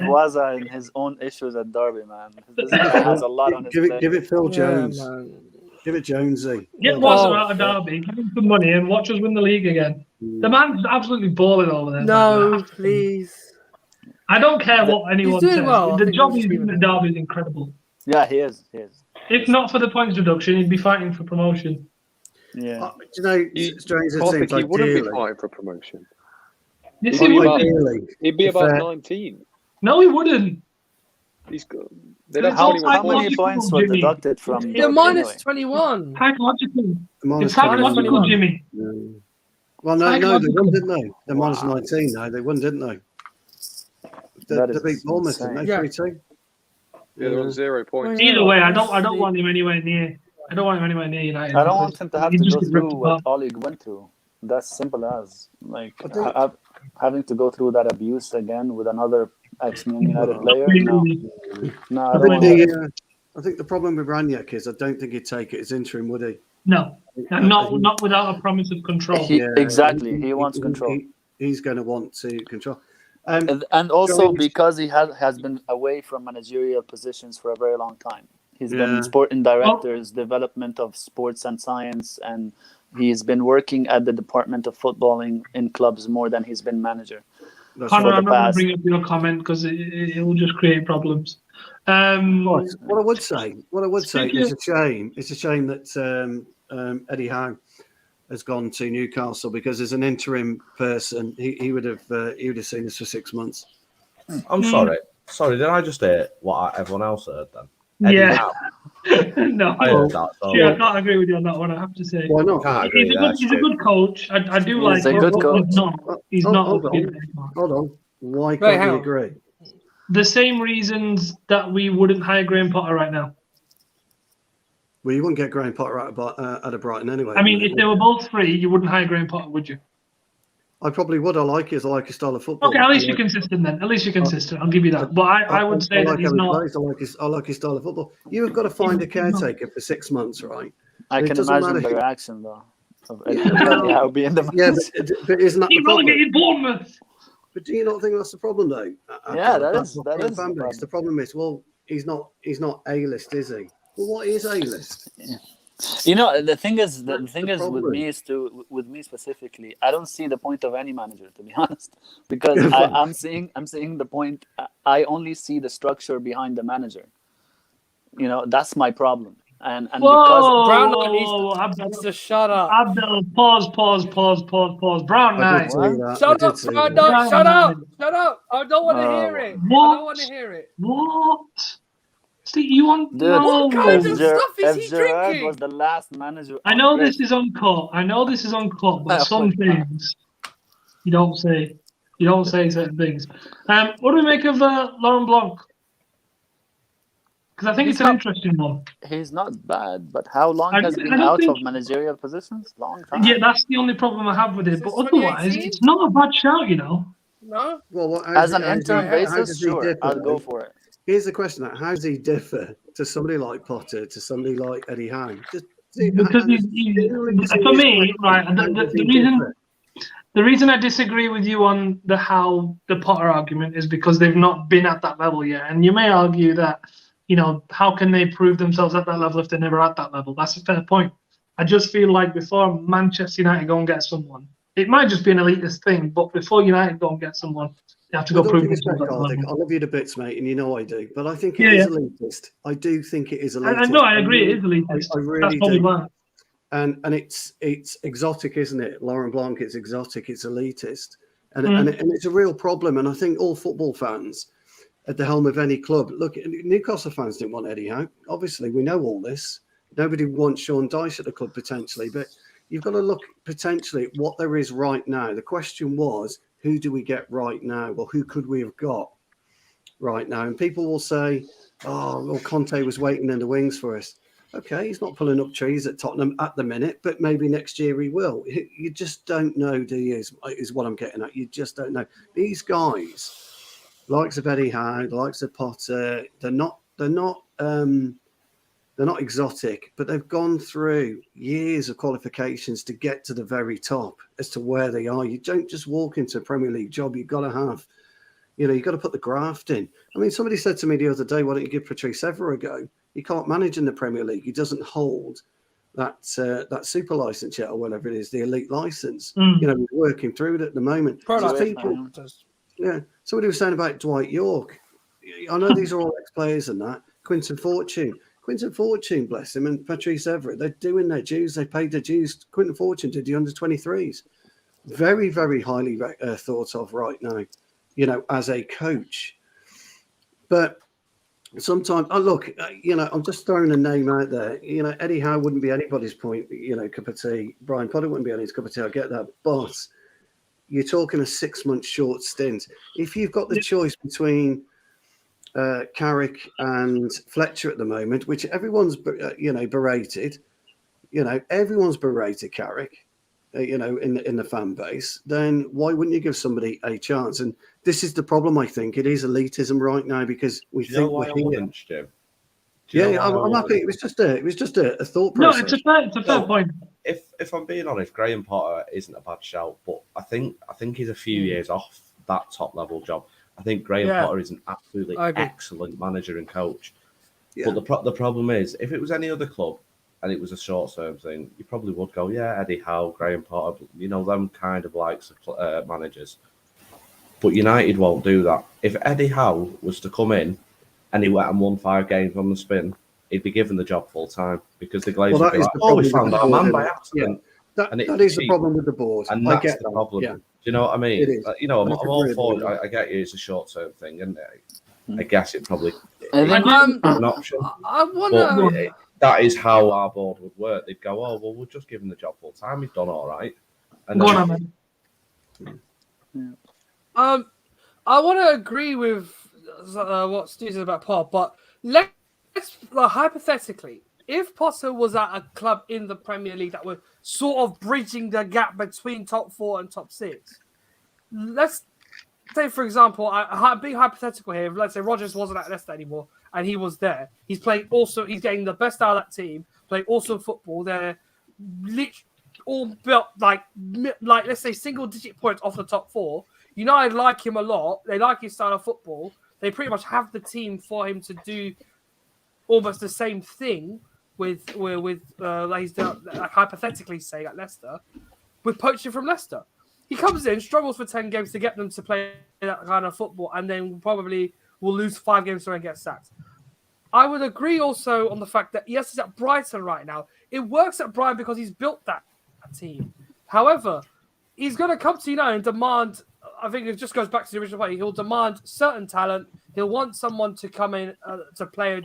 Wazza in his own issues at Derby, man. He has a lot on his plate. Give it Phil Jones. Give it Jonesy. Get Wazza out of Derby, give him some money, and watch us win the league again. The man's absolutely balling over there. No, please. I don't care what anyone doing says. well. The job he's doing at Derby is incredible. Yeah, he is. If not for the points reduction, he'd be fighting for promotion. Yeah. You know, strange it seems he like wouldn't dearly. be fighting for promotion. Yes, he would. He'd be about 19. No, he wouldn't. He's good. How many points were deducted from? They're minus 21. Psychological. Minus It's psychological, 21. Jimmy. Well, no, they won, didn't they? They're minus 19 now. They won, didn't they? They beat Bournemouth, didn't they? 3-2. Yeah, they're on 0 points. Either way, I don't want him anywhere near. I don't want him anywhere near United. I don't want him to have to He just go gets through ripped what apart. Ole went through. That's simple as having to go through that abuse again with another ex-Man United player. No, I don't want that. I think the problem with Rangnick is I don't think he'd take it as interim, would he? No, and not without a promise of control. Exactly, he wants control. He's going to want to control. And also because he has been away from managerial positions for a very long time. He's been sporting directors, development of sports and science, and he's been working at the Department of Footballing in clubs more than he's been manager. Connor, I'm not going to bring up your comment because it will just create problems. What I would say, it's a shame. It's a shame that Eddie Howe has gone to Newcastle because as an interim person, he would have seen us for 6 months. I'm sorry, did I just hear what everyone else heard then? Yeah. No, I heard that. So. I can't agree with you on that one. I have to say. Why not? He's a good coach. I do like. He's a good coach. He's not. Hold on. Why can't you agree? The same reasons that we wouldn't hire Graham Potter right now. Well, you wouldn't get Graham Potter out of Brighton anyway. I mean, if they were both free, you wouldn't hire Graham Potter, would you? I probably would. I like his style of football. Okay, at least you're consistent then. At least you're consistent. I'll give you that. But I would say that he's not. I like his style of football. You've got to find a caretaker for 6 months, right? I can imagine the reaction though. I'll be in the match. But isn't that the problem? Relegated Bournemouth. But do you not think that's the problem though? Yeah, that is the problem is, well, he's not A-list, is he? Well, what is A-list? Yeah. You know, the thing is with me specifically, I don't see the point of any manager, to be honest, because I'm seeing the point. I only see the structure behind the manager. You know, that's my problem. and because Brown Knight needs to shut up. Abdel, pause. Brown I Knight. did see that. I Shut did up, see Brown that. Knight. Shut up. Shut up. I don't want to hear it. What? I don't want to hear it. What? Steve, you want Dude, no? What kind of if stuff is he Gerrard drinking? was the last manager. I know this is uncut. But some things you don't say. You don't say certain things. What do we make of Laurent Blanc? Because I think it's an interesting one. He's not bad, but how long I has he don't been out think- of managerial positions? Long time. Yeah, that's the only problem I have with it. But Since otherwise, 2018? it's not a bad shout, you know. No. Well, what, As an interim basis, sure, I'll go for it. Here's the question: how does he differ to somebody like Potter, to somebody like Eddie Howe? Because for me, right, the reason I disagree with you on the Potter argument is because they've not been at that level yet. And you may argue that, you know, how can they prove themselves at that level if they're never at that level? That's a fair point. I just feel like before Manchester United go and get someone, it might just be an elitist thing, but before United go and get someone, they have to go prove themselves at that level. I love you to bits, mate, and you know I do. But I think it is elitist. I do think it is elitist. I know, I agree, it is elitist. I really That's probably do. why. And it's exotic, isn't it? Laurent Blanc, it's exotic, it's elitist, and it's a real problem. And I think all football fans at the helm of any club, look, Newcastle fans didn't want Eddie Howe. Obviously, we know all this. Nobody wants Sean Dyche at the club potentially, but you've got to look potentially at what there is right now. The question was, who do we get right now? Well, who could we have got right now? And people will say, oh, well, Conte was waiting in the wings for us. Okay, he's not pulling up trees at Tottenham at the minute, but maybe next year he will. You just don't know, do you? Is what I'm getting at. You just don't know. These guys, likes of Eddie Howe, likes of Potter, they're not exotic, but they've gone through years of qualifications to get to the very top as to where they are. You don't just walk into a Premier League job. You've got to have, you've got to put the graft in. I mean, somebody said to me the other day, why don't you give Patrice Evra a go? He can't manage in the Premier League. He doesn't hold that super license yet, or whatever it is, the elite license. We're working through it at the moment. Yeah. Somebody was saying about Dwight York. I know these are all ex-players and that. Quinton Fortune, bless him, and Patrice Evra, they're doing their dues. They paid their dues. Quinton Fortune did the under-23s. Very, very highly thought of right now, as a coach. But sometimes, I'm just throwing a name out there. Eddie Howe wouldn't be anybody's cup of tea. Brian Potter wouldn't be anybody's cup of tea. I get that. But you're talking a 6-month short stint. If you've got the choice between Carrick and Fletcher at the moment, which everyone's berated, everyone's berated Carrick, in the fan base, then why wouldn't you give somebody a chance? And this is the problem. I think it is elitism right now because we think we're here. I'm happy. It was just a thought process. No, it's a fair point. If I'm being honest, Graham Potter isn't a bad shout, but I think he's a few years off that top level job. I think Graham Potter is an absolutely excellent manager and coach. Yeah. But the problem is, if it was any other club and it was a short-term thing, you probably would go, Eddie Howe, Graham Potter, them kind of likes of managers. But United won't do that. If Eddie Howe was to come in and he went and won 5 games on the spin, he'd be given the job full time because the Glazers would be like, we found our man by accident. Yeah. That is the problem with the board. And that's the problem. Yeah. Do you know what I mean? It is. I'm all for it. I get you. It's a short-term thing, and I guess it probably I think an option. I want to. That is how our board would work. They'd go, oh, well, we'll just give him the job full time. He's done all right. And I want to agree with what Stu said about Potter, but let's hypothetically, if Potter was at a club in the Premier League that were sort of bridging the gap between top 4 and top 6, let's say, for example, being hypothetical here, let's say Rodgers wasn't at Leicester anymore and he was there. He's getting the best out of that team, playing awesome football. They're literally all built like let's say single-digit points off the top 4. United like him a lot. They like his style of football. They pretty much have the team for him to do almost the same thing with he's done, like hypothetically saying at Leicester, with poaching from Leicester. He comes in, struggles for 10 games to get them to play that kind of football, and then probably will lose 5 games and get sacked. I would agree also on the fact that yes, he's at Brighton right now. It works at Brighton because he's built that team. However, he's going to come to United and demand. I think it just goes back to the original point. He'll demand certain talent. He'll want someone to come in to play a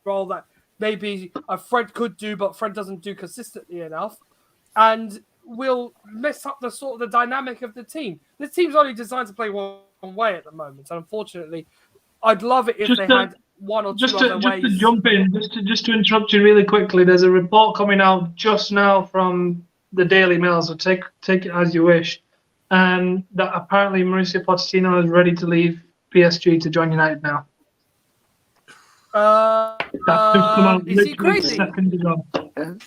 role that maybe a Fred could do, but Fred doesn't do consistently enough, and will mess up the dynamic of the team. This team's only designed to play one way at the moment, and unfortunately, I'd love it if they had one or two other ways. Just to jump in, just to interrupt you really quickly. There's a report coming out just now from the Daily Mail, so take it as you wish, that apparently Mauricio Pochettino is ready to leave PSG to join United now. Is he crazy?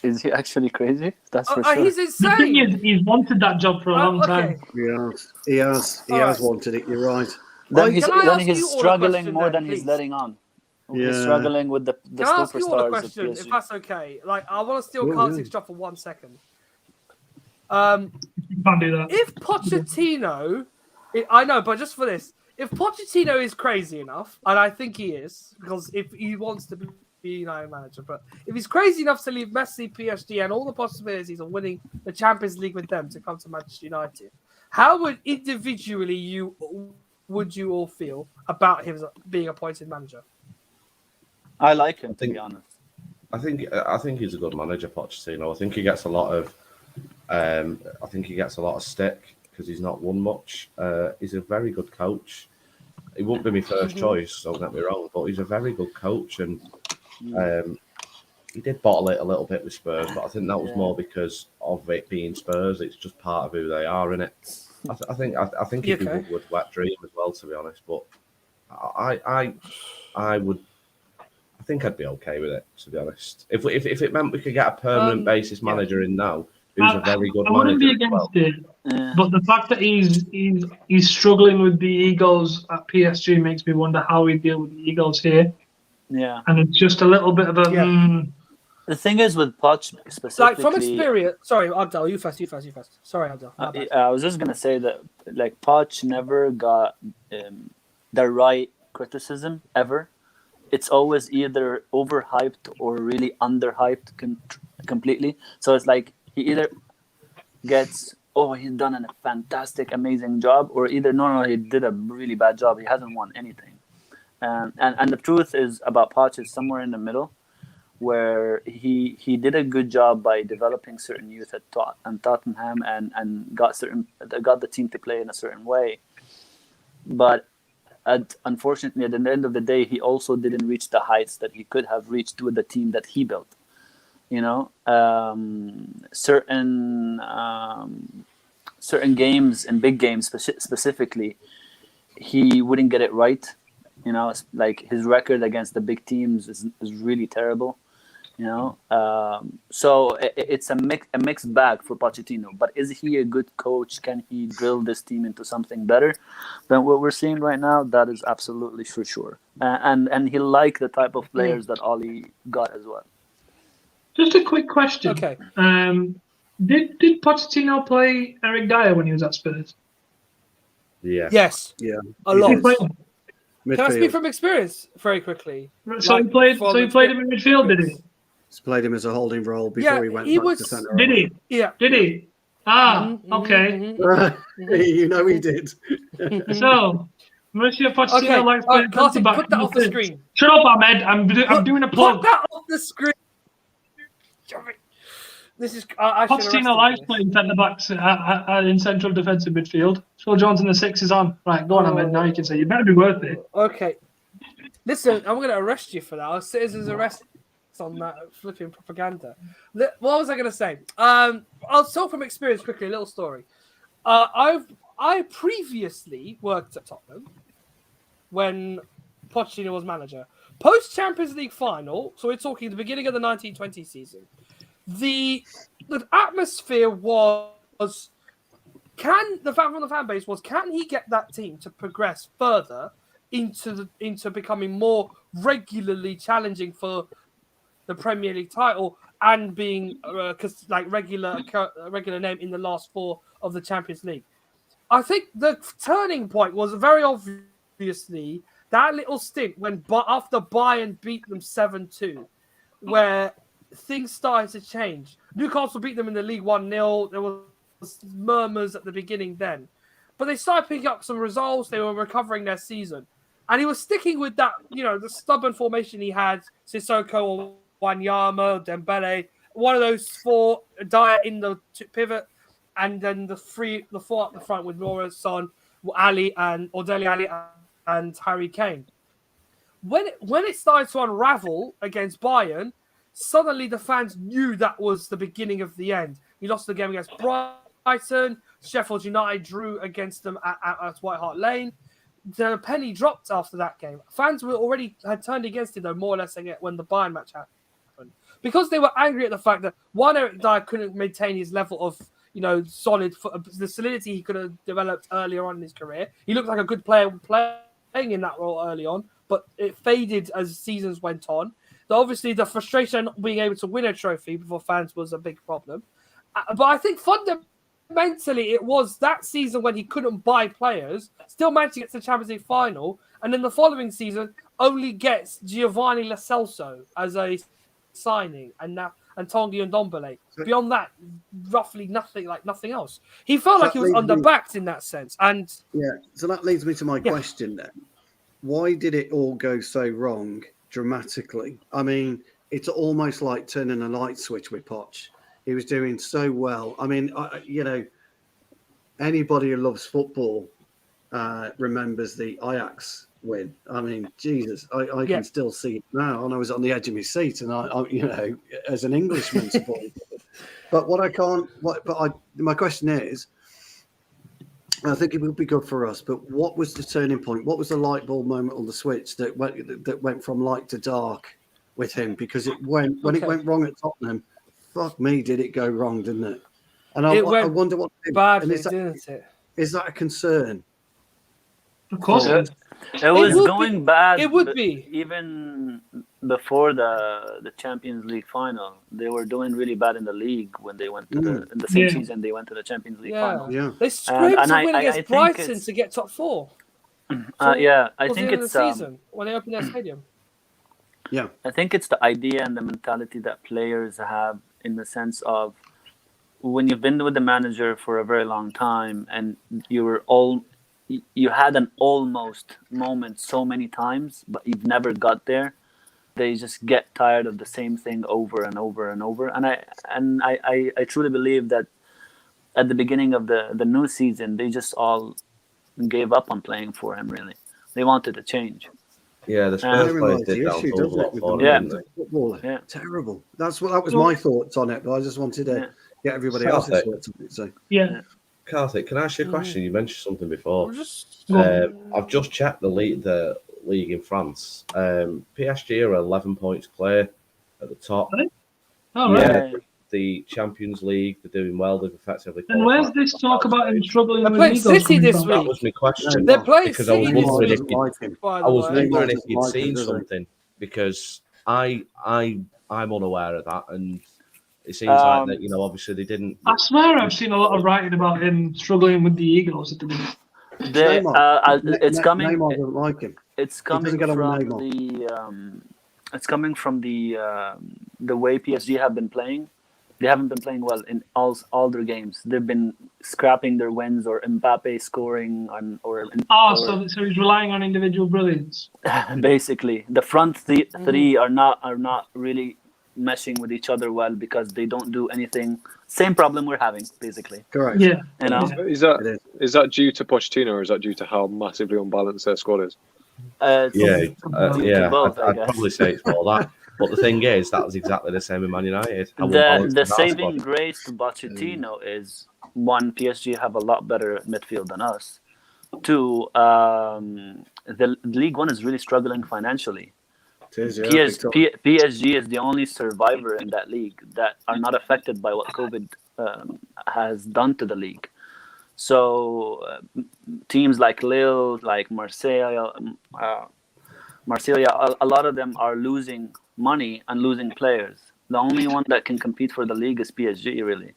Is he actually crazy? That's for sure. He's The insane. thing is, he's wanted that job for a long time. He has wanted it. You're right. Then Can I ask he's you all a struggling question more then, than he's please? letting on. Yeah. He's struggling with the Can I ask you all a superstars of question, if PSG. that's okay? Like, I want to steal Yeah, Carrick's job for 1 second. You can't do that. If Pochettino, I know, but just for this, if Pochettino is crazy enough, and I think he is, because if he wants to be United manager, but if he's crazy enough to leave Messi, PSG, and all the possibilities of winning the Champions League with them to come to Manchester United, how would individually would you all feel about him being appointed manager? I like him, to be honest. I think he's a good manager, Pochettino. I think he gets a lot of stick because he's not won much. He's a very good coach. He won't be my first choice, don't get me wrong, but he's a very good coach, and he did bottle it a little bit with Spurs, but I think that was more because of it being Spurs. It's just part of who they are, innit? I think he'd be would wet dream as well, to be honest. But I think I'd be okay with it, to be honest. If it meant we could get a permanent basis manager in now, who's a very good manager. I wouldn't be against it, but the fact that he's struggling with the egos at PSG makes me wonder how we deal with the egos here. Yeah, and it's just a little bit of a. The thing is with Poch specifically, like from experience. Sorry, Abdel, you first. Sorry, Abdel. I was just gonna say that like Poch never got the right criticism ever. It's always either overhyped or really underhyped completely. So it's like he either gets, he's done a fantastic, amazing job, or either no, he did a really bad job. He hasn't won anything. And the truth is about Poch is somewhere in the middle, where he did a good job by developing certain youth at Tottenham and got the team to play in a certain way. But unfortunately, at the end of the day, he also didn't reach the heights that he could have reached with the team that he built. You know, certain games and big games specifically, he wouldn't get it right. You know, like his record against the big teams is really terrible. You know, so it's a mixed bag for Pochettino. But is he a good coach? Can he drill this team into something better than what we're seeing right now? That is absolutely for sure. And he liked the type of players that Ole got as well. Just a quick question. Okay. Did Pochettino play Eric Dyer when he was at Spurs? Yeah. Yes. Yeah. A lot. Midfield. Can I speak from experience very quickly? So he played him in midfield, did he? He's played him as a holding role before he went back to centre. Did he? Yeah. Did he? Okay. You know he did. So, Mauricio Pochettino likes playing Carter, back. put that off the screen. Shut up, Ahmed. I'm doing a plug. Put that off the screen. This is Pochettino likes playing centre backs in central defensive midfield. Phil Jones in the 6 is on. Right, go on, Ahmed. Now you can say you better be worth it. Okay. Listen, I'm going to arrest you for that. Our citizens arrest on that flipping propaganda. What was I going to say? I'll talk from experience quickly. A little story. I previously worked at Tottenham when Pochettino was manager. Post Champions League final, so we're talking the beginning of the 1920 season. The atmosphere was can he get that team to progress further into becoming more regularly challenging for the Premier League title and being regular name in the last 4 of the Champions League. I think the turning point was very obviously that little stint when after Bayern beat them 7-2, where things started to change. Newcastle beat them in the league 1-0. There was murmurs at the beginning then. But they started picking up some results. They were recovering their season. And he was sticking with that, the stubborn formation he had, Sissoko, Wanyama, Dembele, one of those four, Dyer in the pivot, and then the four up the front with Nora, Son, Ali, and Dele Ali and Harry Kane. When it started to unravel against Bayern, suddenly the fans knew that was the beginning of the end. He lost the game against Brighton. Sheffield United drew against them at White Hart Lane. The penny dropped after that game. Fans had turned against it, though, more or less when the Bayern match happened. Because they were angry at the fact that, one, Eric Dyer couldn't maintain his level of, the solidity he could have developed earlier on in his career. He looked like a good player playing in that role early on, but it faded as seasons went on. Obviously, the frustration not being able to win a trophy before fans was a big problem. But I think fundamentally, it was that season when he couldn't buy players, still managed to get to the Champions League final, and then the following season only gets Giovanni Lo Celso as a signing, and Tanguy Ndombele. Beyond that, roughly nothing else. He felt like he was underbacked in that sense. And so that leads me to my question then. Why did it all go so wrong dramatically? I mean, it's almost like turning a light switch with Poch. He was doing so well. I mean, anybody who loves football remembers the Ajax win. I mean, Jesus, I can still see it now. And I was on the edge of my seat, and I as an Englishman supporting. But my question is, I think it would be good for us. But what was the turning point? What was the light bulb moment on the switch that went from light to dark with him? Because it went it went wrong at Tottenham. Fuck me, did it go wrong, didn't it? And I wonder what badly, didn't it? Is that a concern? Of course, it was going bad. It would be even before the Champions League final. They were doing really bad in the league when they went to in the same season. They went to the Champions League final. Yeah, they scraped to win against Brighton to get top four. I think it's the season when they opened their stadium. Yeah, I think it's the idea and the mentality that players have, in the sense of when you've been with the manager for a very long time and you had an almost moment so many times, but you've never got there. They just get tired of the same thing over and over and over. And I truly believe that at the beginning of the new season, they just all gave up on playing for him. Really, they wanted to change. Yeah, the Spurs players did that. Footballer. Terrible. That was my thoughts on it, but I just wanted to get everybody else's thoughts on it. So Karthik, can I ask you a question? You mentioned something before. I've just checked the league in France. PSG are 11 points clear at the top. Oh, right. The Champions League, they're doing well. They've effectively. And where's this talk about him struggling with playing City this week? That was my question. They're playing because City this week. I was wondering if you'd seen something, because I'm unaware of that, and it seems like that, obviously they didn't. I swear I've seen a lot of writing about him struggling with the Eagles at the minute. It's coming. Neymar doesn't like him. It's coming from the way PSG have been playing. They haven't been playing well in all their games. They've been scrapping their wins, or Mbappe scoring So he's relying on individual brilliance. Basically, the front three are not really meshing with each other well, because they don't do anything. Same problem we're having, basically. Correct. Yeah. Is that due to Pochettino, or is that due to how massively unbalanced their squad is? I'd probably say it's more that. But the thing is, that was exactly the same in Man United. The saving grace to Pochettino is, one, PSG have a lot better midfield than us. Two, the League One is really struggling financially. PSG is the only survivor in that league that are not affected by what COVID has done to the league. So teams like Lille, like Marseille, a lot of them are losing money and losing players. The only one that can compete for the league is PSG, really.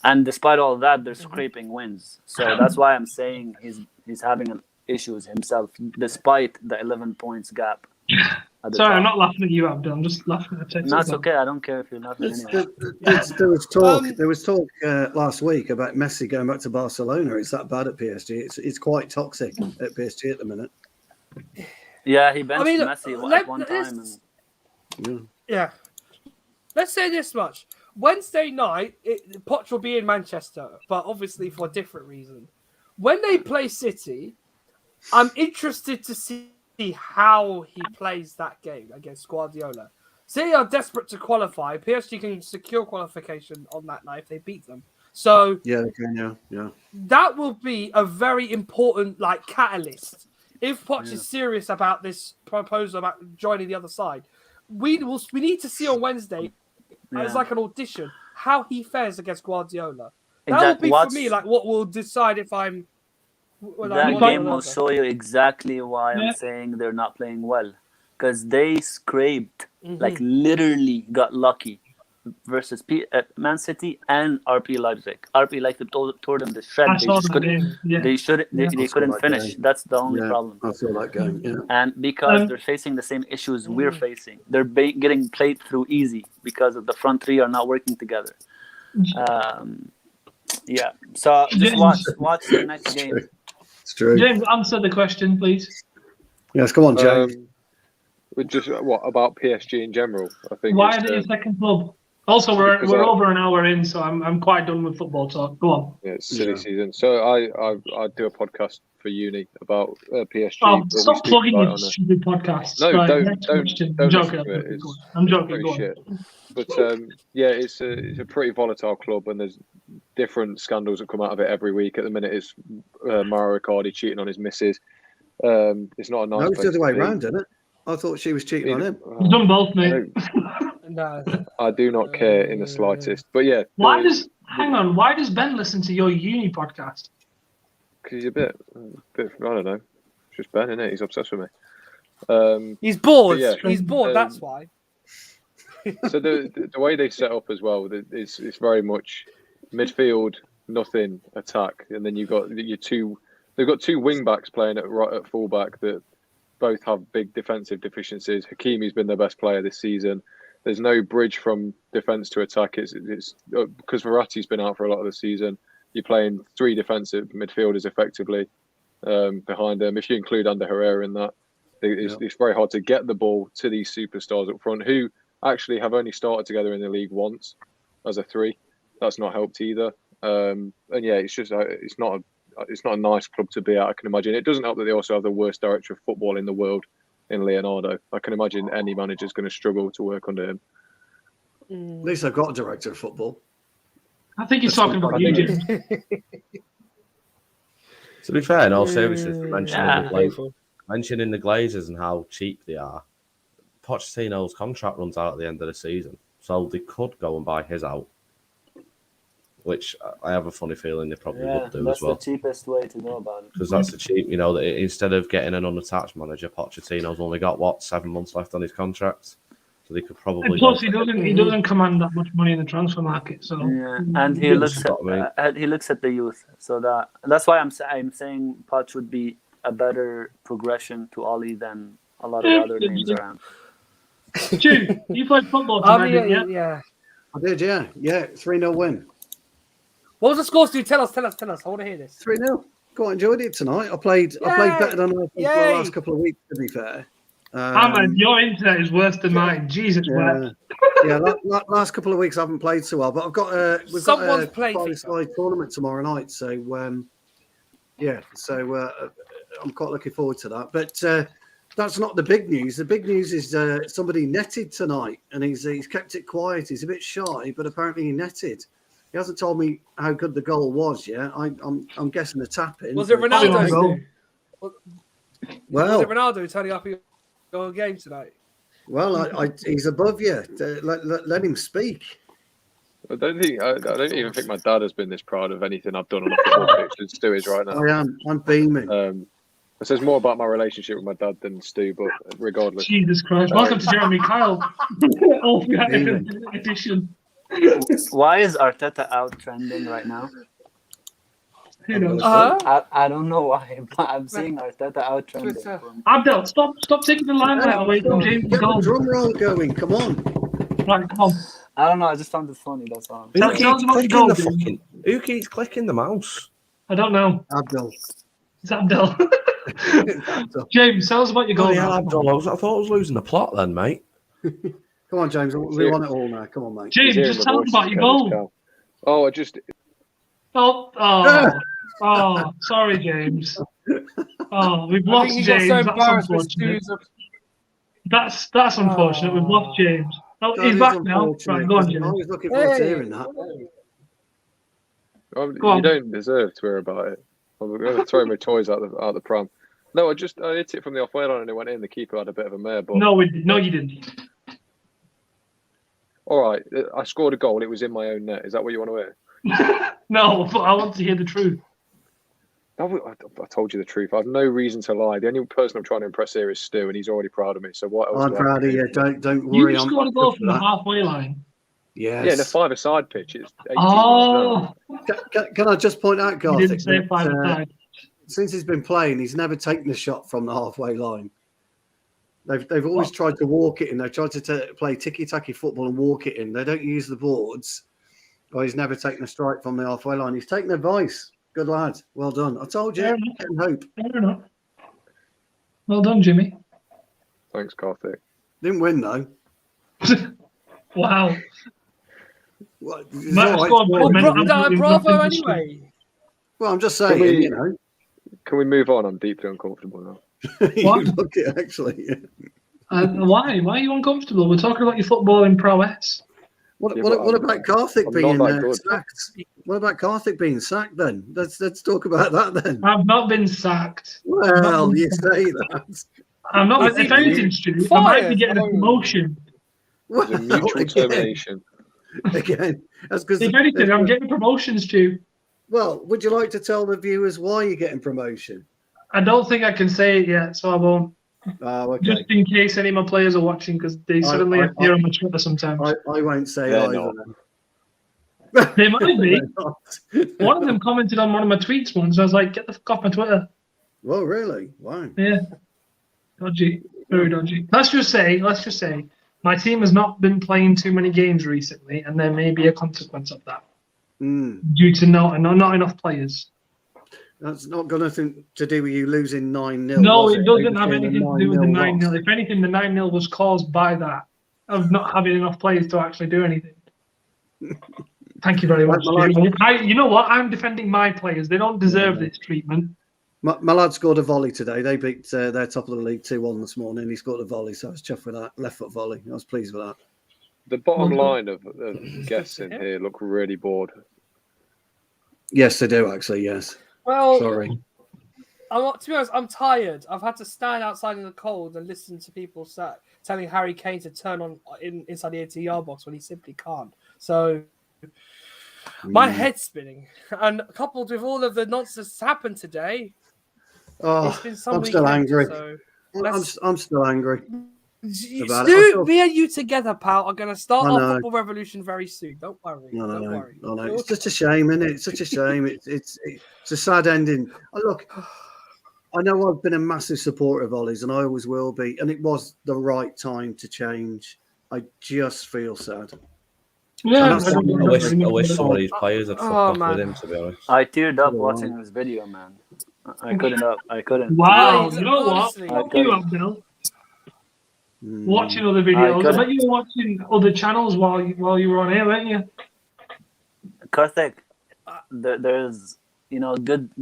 And despite all that, they're scraping wins. So that's why I'm saying he's having issues himself, despite the 11 points gap. Sorry, I'm not laughing at you, Abdul. I'm just laughing at Texas. No, it's okay. I don't care if you're laughing anyway. There was talk last week about Messi going back to Barcelona. It's that bad at PSG. It's quite toxic at PSG at the minute. Yeah, he benched Messi at one time. Yeah. Let's say this much. Wednesday night, Poch will be in Manchester, but obviously for a different reason. When they play City, I'm interested to see how he plays that game against Guardiola. City are desperate to qualify. PSG can secure qualification on that night if they beat them. So yeah, they can, yeah. That will be a very important catalyst. If Poch is serious about this proposal about joining the other side, we need to see on Wednesday as like an audition how he fares against Guardiola. That will be for me what will decide if I'm. That game will show you exactly why I'm saying they're not playing well, because they scraped, literally got lucky versus Man City and RB Leipzig. RB Leipzig tore them to shreds. They couldn't finish. That's the only problem. I saw that game. Yeah. And because they're facing the same issues we're facing, they're getting played through easy because of the front three are not working together. So just watch the next game. It's true. James, answer the question, please. Yes, come on, James. Just what about PSG in general? I think. Why are they a second club? Also, we're over an hour in, so I'm quite done with football talk. Go on. Yeah, it's silly season. So I do a podcast for uni about PSG. Oh, stop plugging your stupid podcast. No, right, don't. I'm joking. I'm joking. Go shit. But it's a pretty volatile club, and there's different scandals that come out of it every week. At the minute, it's Mauro Icardi cheating on his missus. It's not a nice. No, it's the other way around, isn't it? I thought she was cheating on him. He's done both, mate. No. I do not care in the slightest. But yeah. Why does Ben listen to your uni podcast? Because he's a bit, I don't know. It's just Ben, isn't it? He's obsessed with me. He's bored. Yeah, he's bored. That's why. So the way they set up as well, it's very much midfield, nothing, attack, and then you've got your two. They've got two wing backs playing at fullback that both have big defensive deficiencies. Hakimi's been their best player this season. There's no bridge from defence to attack. It's because Verratti's been out for a lot of the season. You're playing three defensive midfielders effectively behind them. If you include Ander Herrera in that, it's very hard to get the ball to these superstars up front who actually have only started together in the league once as a three. That's not helped either. And yeah, it's just it's not a nice club to be at. I can imagine it doesn't help that they also have the worst director of football in the world in Leonardo. I can imagine any manager's going to struggle to work under him. At least they've got a director of football. I think he's talking about you, James. To be fair, in all seriousness, mentioning the Glazers and how cheap they are, Pochettino's contract runs out at the end of the season, so they could go and buy his out, which I have a funny feeling they probably would do as well. That's the cheapest way to go about it. Because that's the cheap, that instead of getting an unattached manager, Pochettino's only got 7 months left on his contract, so they could probably. And plus, he doesn't command that much money in the transfer market, so. Yeah, and he looks at the youth, so that's why I'm saying Poch would be a better progression to Ole than a lot of other names around. Stu, you played football tonight, didn't you? Yeah. I did, yeah. 3-0 win. What was the score, Stu? Tell us. I want to hear this. 3-0. Quite enjoyed it tonight. I played better than I think for the last couple of weeks, to be fair. Man, your internet is worse than mine. Jesus, man. Last couple of weeks I haven't played so well, but I've got we've got a five-side tournament tomorrow night, so I'm quite looking forward to that. But that's not the big news. The big news is somebody netted tonight, and he's kept it quiet. He's a bit shy, but apparently he netted. He hasn't told me how good the goal was yet. I'm guessing the tap in. Was it Ronaldo? Well, was it Ronaldo turning up your game tonight? Well, he's above you. Let him speak. I don't even think my dad has been this proud of anything I've done on a football pitch as Stu is right now. I am. I'm beaming. It says more about my relationship with my dad than Stu, but regardless. Jesus Christ! Welcome to Jeremy Kyle. Edition. Why is Arteta out trending right now? Who knows? I don't know why, but I'm seeing Arteta out-trending. Twitter. Abdel, stop taking the limelight away from James' Get the goal. drum roll going. Come on. Right, come on. I don't know. I just found it funny. That's all. Tell Who us keeps about your clicking the goal, fucking? Who keeps clicking the mouse? I don't know. Abdul. It's Abdel. James, tell us about your goal. Bloody hell, now. Abdul, I thought I was losing the plot then, mate. Come on, James. We want it all now. Come on, mate. James, He's just hearing tell my us about voice, your Cal. goal. Oh, I just Oh, sorry, James. Oh, we've I lost think he got James. so That's embarrassed with unfortunate. Stu's. That's unfortunate. We've lost James. Oh, That he's is back now. unfortunate, Right, go on, 'cause I James. was looking forward to hearing that. Oh, Go on. you don't deserve to hear about it. I'm going to throw my toys out the pram. No, I hit it from the off-way line and it went in. The keeper had a bit of a mare, but No, you didn't. all right. I scored a goal and it was in my own net. Is that what you want to hear? No, but I want to hear the truth. I told you the truth. I have no reason to lie. The only person I'm trying to impress here is Stu, and he's already proud of me. So what else? I'm do I proud have of to you. do? Don't worry. You scored a goal from the halfway line. Yes. Yeah, in a five-a-side pitch. It's 18 Oh, Can I just point out, you Garth, didn't say that, 5-a-side. since he's been playing, he's never taken a shot from the halfway line. They've always tried to walk it in. They've tried to play ticky-tacky football and walk it in. They don't use the boards. Or he's never taken a strike from the halfway line. He's taken advice. Good lad. Well done. I told you. Fair enough. Getting hope. Fair enough. Well done, Jimmy. Thanks, Karthik. Didn't win, though. Wow. Well, Matt it's scored all Well, right. absolutely bravo nothing to say. anyway. Well, I'm just saying, we- you know. Can we move on? I'm deeply uncomfortable now. You What? look it, actually. Why? Why are you uncomfortable? We're talking about your footballing prowess. What Yeah, but about Karthik I'm being not that good. sacked? What about Karthik being sacked then? Let's talk about that then. I've not been sacked. Well, you say that. I'm not. Has he If anything, been Stu, I might be fired? getting a promotion. Well, There's a mutual termination. Again, that's because. If anything, I'm getting promotions, Stu. Well, would you like to tell the viewers why you're getting promotion? I don't think I can say it yet, so I won't. Oh, okay. Just in case any of my players are watching, because they suddenly appear on my Twitter sometimes. I won't say They're either. not. then. They might be. They're not. One of them commented on one of my tweets once. I was like, "Get the fuck off my Twitter." Well, really? Wow. Yeah, dodgy, very dodgy. Let's just say, my team has not been playing too many games recently, and there may be a consequence of that due to not enough players. That's not got nothing to do with you losing 9-0. No, was it doesn't have Being a anything to do with the 9-0 9-0. loss. If anything, the 9-0 was caused by that of not having enough players to actually do anything. Thank you very much. Right, Stu. You know what? I'm defending my players. They don't deserve this treatment. My lad scored a volley today. They beat their top of the league 2-1 this morning. He scored a volley, so I was chuffed with that. Left foot volley. I was pleased with that. The bottom line of guests in here look really bored. Yes, they do, actually, yes. Well, Sorry. to be honest, I'm tired. I've had to stand outside in the cold and listen to people telling Harry Kane to turn on inside the 80-yard box when he simply can't. So my head's spinning. And coupled with all of the nonsense that's happened today, it's been some I'm still weekend, angry. So I'm still angry. about it. Stu, me and you together, pal, are going to start I our know. football revolution very soon. Don't worry. Don't worry. No. It's just a shame, isn't it? It's such a shame. It's a sad ending. Look, I know I've been a massive supporter of Ollie's, and I always will be. And it was the right time to change. I just feel sad. Yeah, I wish some of these players had fucked off with him, to be honest. I teared up watching this video, man. I couldn't. Wow, Yeah, you know honestly. what? Fuck you, Abdel. Watching other videos. I bet you were watching other channels while you were on air, weren't you? Karthik, there's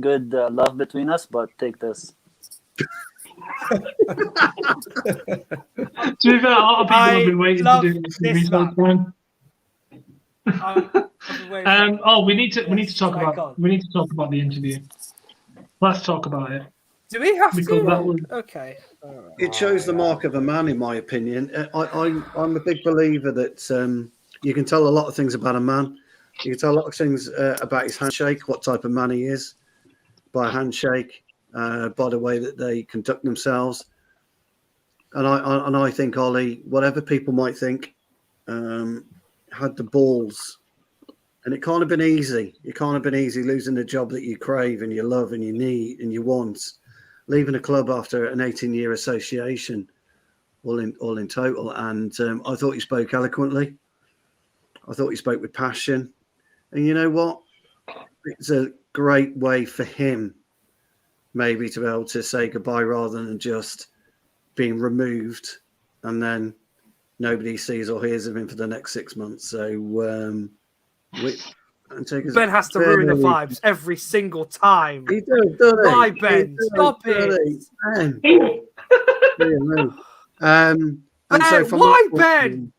good love between us, but take this. To be fair, a lot of people have been waiting to do this. We need to talk about the interview. Let's talk about it. Do we have Because to? that was- Okay. It shows the mark of a man, in my opinion. I'm a big believer that you can tell a lot of things about a man. You can tell a lot of things about his handshake, what type of man he is, by a handshake, by the way that they conduct themselves. And I think Ollie, whatever people might think, had the balls And it can't have been easy. It can't have been easy losing a job that you crave and you love and you need and you want, leaving a club after an 18-year association, all in total. And I thought he spoke eloquently. I thought he spoke with passion. And you know what? It's a great way for him maybe to be able to say goodbye rather than just being removed and then nobody sees or hears of him for the next 6 months. So Ben has to ruin the vibes every single time. He does, doesn't he? Why, Ben? Stop it. Ben. And so from why, that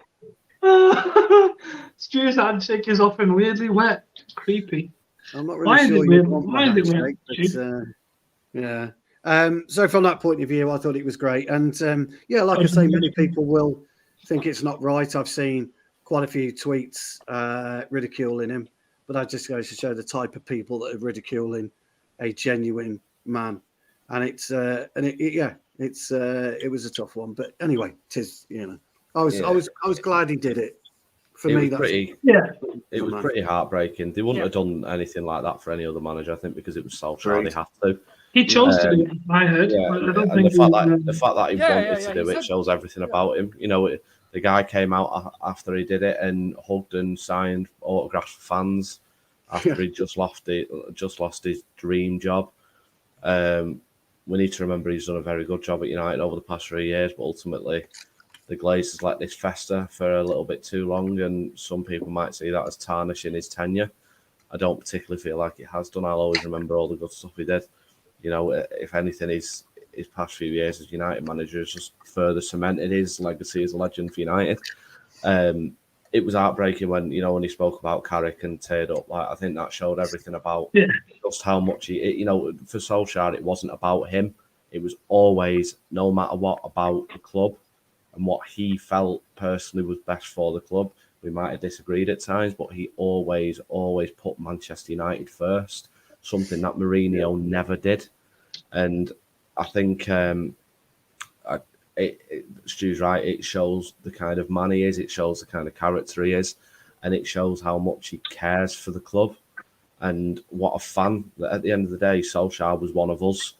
Ben? Stu's handshake is often weirdly wet. It's creepy. I'm not Why really is sure it you weird? want Why my is it weird, handshake, but, yeah. So from that point of view, I thought it was great. And like I say, many people will think it's not right. I've seen quite a few tweets ridiculing him, but that just goes to show the type of people that are ridiculing a genuine man. And it was a tough one. But anyway, I was glad he did it. For me, it was pretty heartbreaking. They wouldn't have done anything like that for any other manager, I think, because it was Solskjaer. They had to. He chose to do it, I heard. Yeah, I don't and think the fact that he wanted to do it shows everything about him. You know, the guy came out after he did it and hugged and signed autographs for fans after he just lost his dream job. We need to remember he's done a very good job at United over the past 3 years, but ultimately the Glazers let this fester for a little bit too long, and some people might see that as tarnishing his tenure. I don't particularly feel like it has done. I'll always remember all the good stuff he did. You know, if anything, his past few years as United manager has just further cemented his legacy as a legend for United. It was heartbreaking when he spoke about Carrick and teared up. Like, I think that showed everything about just how much for Solskjaer, it wasn't about him. It was always, no matter what, about the club and what he felt personally was best for the club. We might have disagreed at times, but he always put Manchester United first, something that Mourinho never did. And I think Stu's right, it shows the kind of man he is, it shows the kind of character he is, and it shows how much he cares for the club. And what a fan. At the end of the day, Solskjaer was one of us,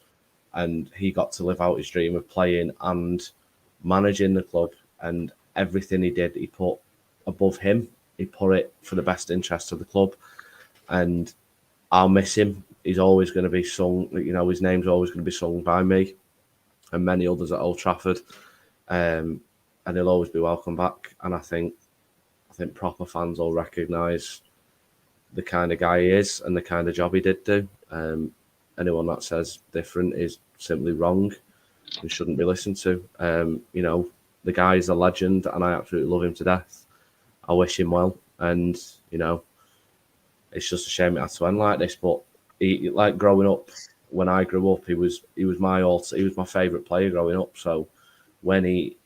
and he got to live out his dream of playing and managing the club, and everything he did, he put above him. He put it for the best interest of the club, and I'll miss him. He's always going to be sung. His name's always going to be sung by me and many others at Old Trafford, and he'll always be welcome back. And I think proper fans will recognise the kind of guy he is and the kind of job he did do. Anyone that says different is simply wrong and shouldn't be listened to. The guy is a legend, and I absolutely love him to death. I wish him well, and it's just a shame it had to end like this. But like growing up, when I grew up, he was my favourite player growing up. So when he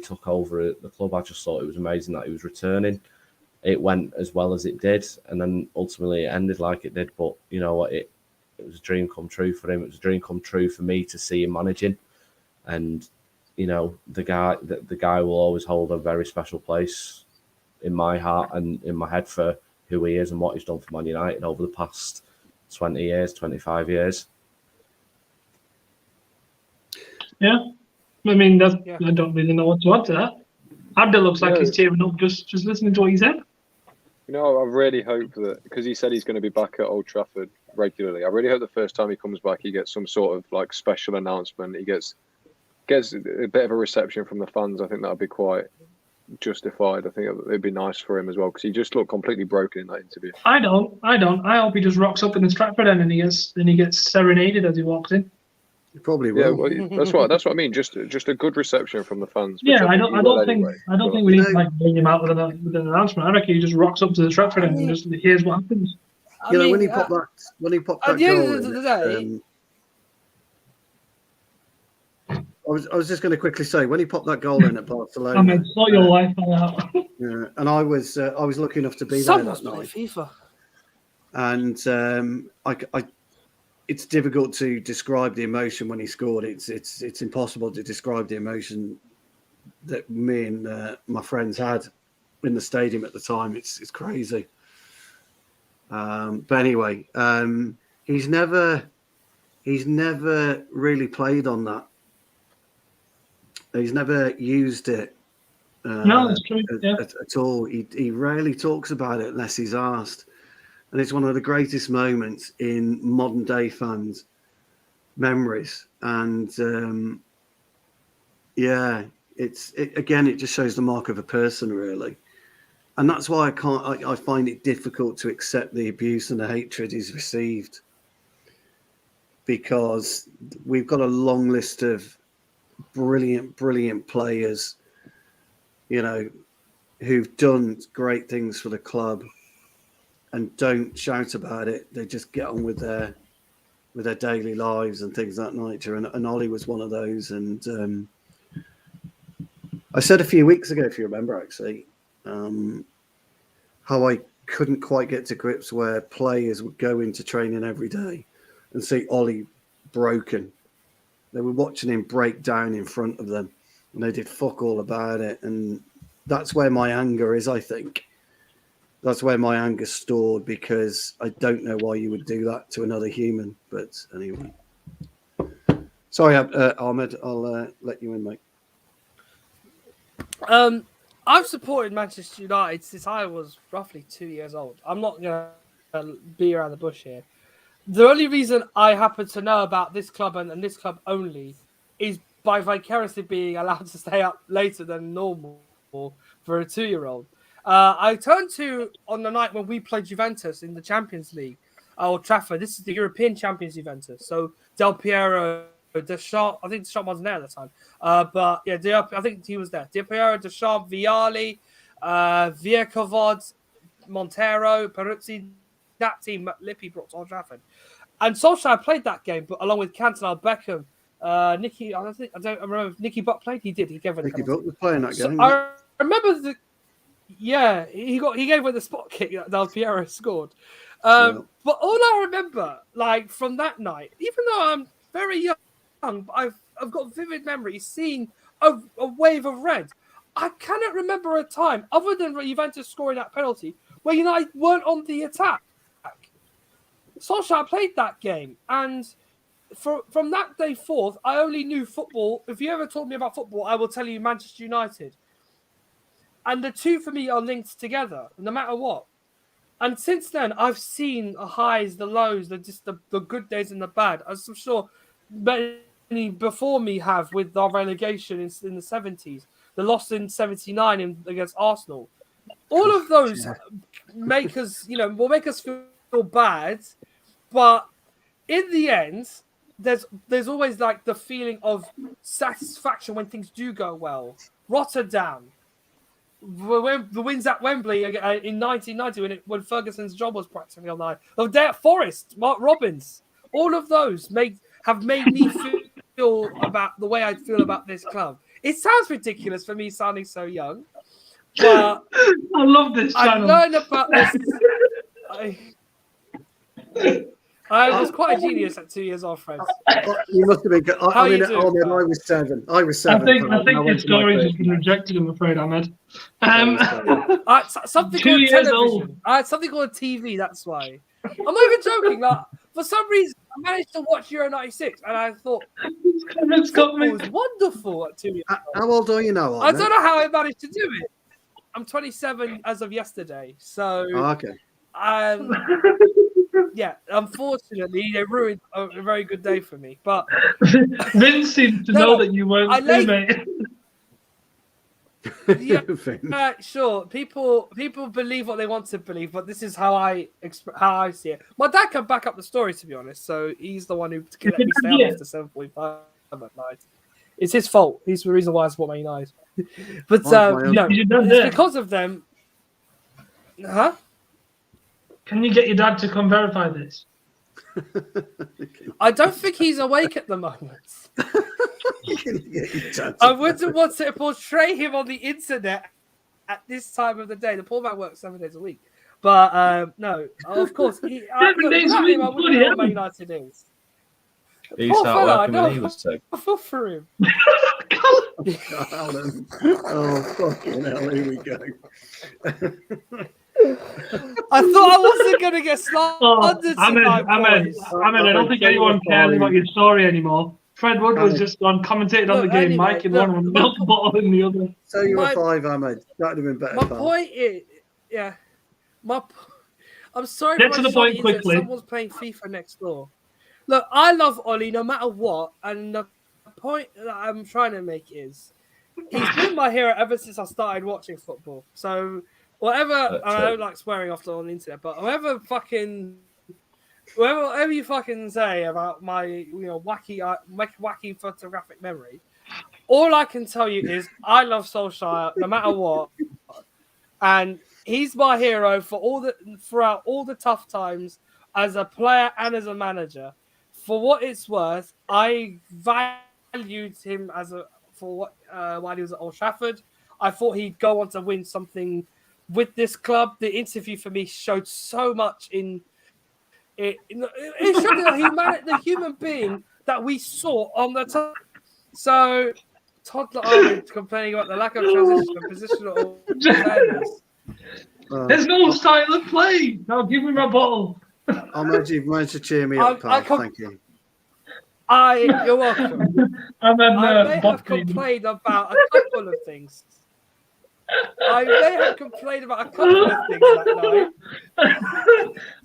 took over the club, I just thought it was amazing that he was returning. It went as well as it did, and then ultimately it ended like it did. But you know what? It was a dream come true for him. It was a dream come true for me to see him managing, and the guy will always hold a very special place in my heart and in my head for who he is and what he's done for Man United over the past 20 years, 25 years. Yeah. I mean, I don't really know what to add to that. Abdul looks like he's tearing up just listening to what he said. I really hope that, because he said he's going to be back at Old Trafford regularly, I really hope the first time he comes back, he gets some sort of like special announcement. He gets a bit of a reception from the fans. I think that would be quite justified. I think it'd be nice for him as well, because he just looked completely broken in that interview. I don't. I hope he just rocks up in the Stratford end and he gets serenaded as he walks in. He probably will. Yeah, well, that's what I mean. Just a good reception from the fans. Yeah, I don't think we need to like bring him out with an announcement. I reckon he just rocks up to the Stratford end and just hears what happens. When he popped that at the goal end of the day. I was just going to quickly say, when he popped that goal in at Barcelona, I mean, saw your Wi-Fi out. Yeah, and I was lucky enough to be there that night. FIFA. And it's difficult to describe the emotion when he scored. It's impossible to describe the emotion that me and my friends had in the stadium at the time. It's crazy. But anyway, he's never really played on that. He's never used it No, it's true. Yeah. at all. He rarely talks about it unless he's asked. And it's one of the greatest moments in modern day fans' memories. And it just shows the mark of a person, really. And that's why I find it difficult to accept the abuse and the hatred he's received, because we've got a long list of brilliant players, who've done great things for the club and don't shout about it. They just get on with their daily lives and things of that nature. And Ollie was one of those. And I said a few weeks ago, if you remember, actually, how I couldn't quite get to grips where players would go into training every day and see Ollie broken. They were watching him break down in front of them, and they did fuck all about it. And that's where my anger is, I think. That's where my anger's stored, because I don't know why you would do that to another human. But anyway. Sorry, Ahmed, I'll let you in, mate. I've supported Manchester United since I was roughly 2 years old. I'm not going to be around the bush here. The only reason I happen to know about this club and this club only is by vicariously being allowed to stay up later than normal for a 2-year-old. I turned to on the night when we played Juventus in the Champions League at Old Trafford. This is the European Champions Juventus. So Del Piero, Deschamps, I think Deschamps wasn't there at the time. But yeah, I think he was there. Del Piero, Deschamps, Vialli, Vierkovod, Montero, Peruzzi. That team Lippi brought to Old Trafford. And Solskjaer played that game, but along with Cantona, Beckham, Nicky. I don't remember if Nicky Butt played. He did. He gave it. Nicky Butt was playing that game. I remember he gave away the spot kick that Del Piero scored. But all I remember, like from that night, even though I'm very young, but I've got vivid memories seeing a wave of red. I cannot remember a time other than Juventus scoring that penalty where United weren't on the attack. Solskjaer played that game, and from that day forth, I only knew football. If you ever taught me about football, I will tell you Manchester United. And the two for me are linked together, no matter what. And since then, I've seen the highs, the lows, the good days and the bad. As I'm sure many before me have with our relegation in the 70s, the loss in 79 against Arsenal. All of those make us, will make us feel bad. But in the end, there's always like the feeling of satisfaction when things do go well. Rotterdam, when the wins at Wembley in 1990 when Ferguson's job was practically on the line. Oh, there at Forest, Mark Robbins, all of those have made me feel about the way I feel about this club. It sounds ridiculous for me sounding so young, but I love this channel. I learned about this. I was quite a genius at 2 years old, friends. You must have been good. I was 7. I was 7. I think his story has been rejected, I'm afraid, Ahmed. Something 2 called years television. old. I had something called a TV, that's why. I'm not even joking. Like, for some reason, I managed to watch Euro 96, and I thought, football was wonderful at 2 years old. How old are you now, Ahmed? I don't know how I managed to do it. I'm 27 as of yesterday, so... okay. Yeah, unfortunately, they ruined a very good day for me. But Vince seemed to know that you weren't mate. Yeah, sure. People believe what they want to believe, but this is how I see it. My dad can back up the story, to be honest. So he's the one who can let me stay up after 7:45 at night. It's his fault. He's the reason why I support Man United. But it's because of them. Huh? Can you get your dad to come verify this? I don't think he's awake at the moment. I wouldn't want to portray him on the internet at this time of the day. The poor man works 7 days a week. But no, of course. I wouldn't know what Man United is. He started working when he was 2. I feel for him. Oh, fucking hell, here we go. I thought I wasn't going to get slandered tonight, boys. I don't think anyone cares about your story anymore. Fred Wood was just commentated on the game. Anyway, Mike in one and milk bottle in the other. So you were 5, Ahmed. That would have been better. My point is, I'm sorry Get for to my the point short internet. quickly. Someone's playing FIFA next door. Look, I love Ollie no matter what, and the point that I'm trying to make is he's been my hero ever since I started watching football. So whatever, I don't like swearing often on the internet, but whatever you fucking say about my wacky photographic memory, all I can tell you is I love Solskjaer no matter what, and he's my hero throughout all the tough times as a player and as a manager. For what it's worth, I valued him while he was at Old Trafford. I thought he'd go on to win something with this club. The interview for me showed so much in it. It showed the human being that we saw on the top. So Toddler Ahmed complaining about the lack of transition and positional awareness. There's no style of play. Now give me my bottle. Ahmed, you've managed to cheer me up, pal. Thank you. You're welcome. I may have complained about a couple of things. That night.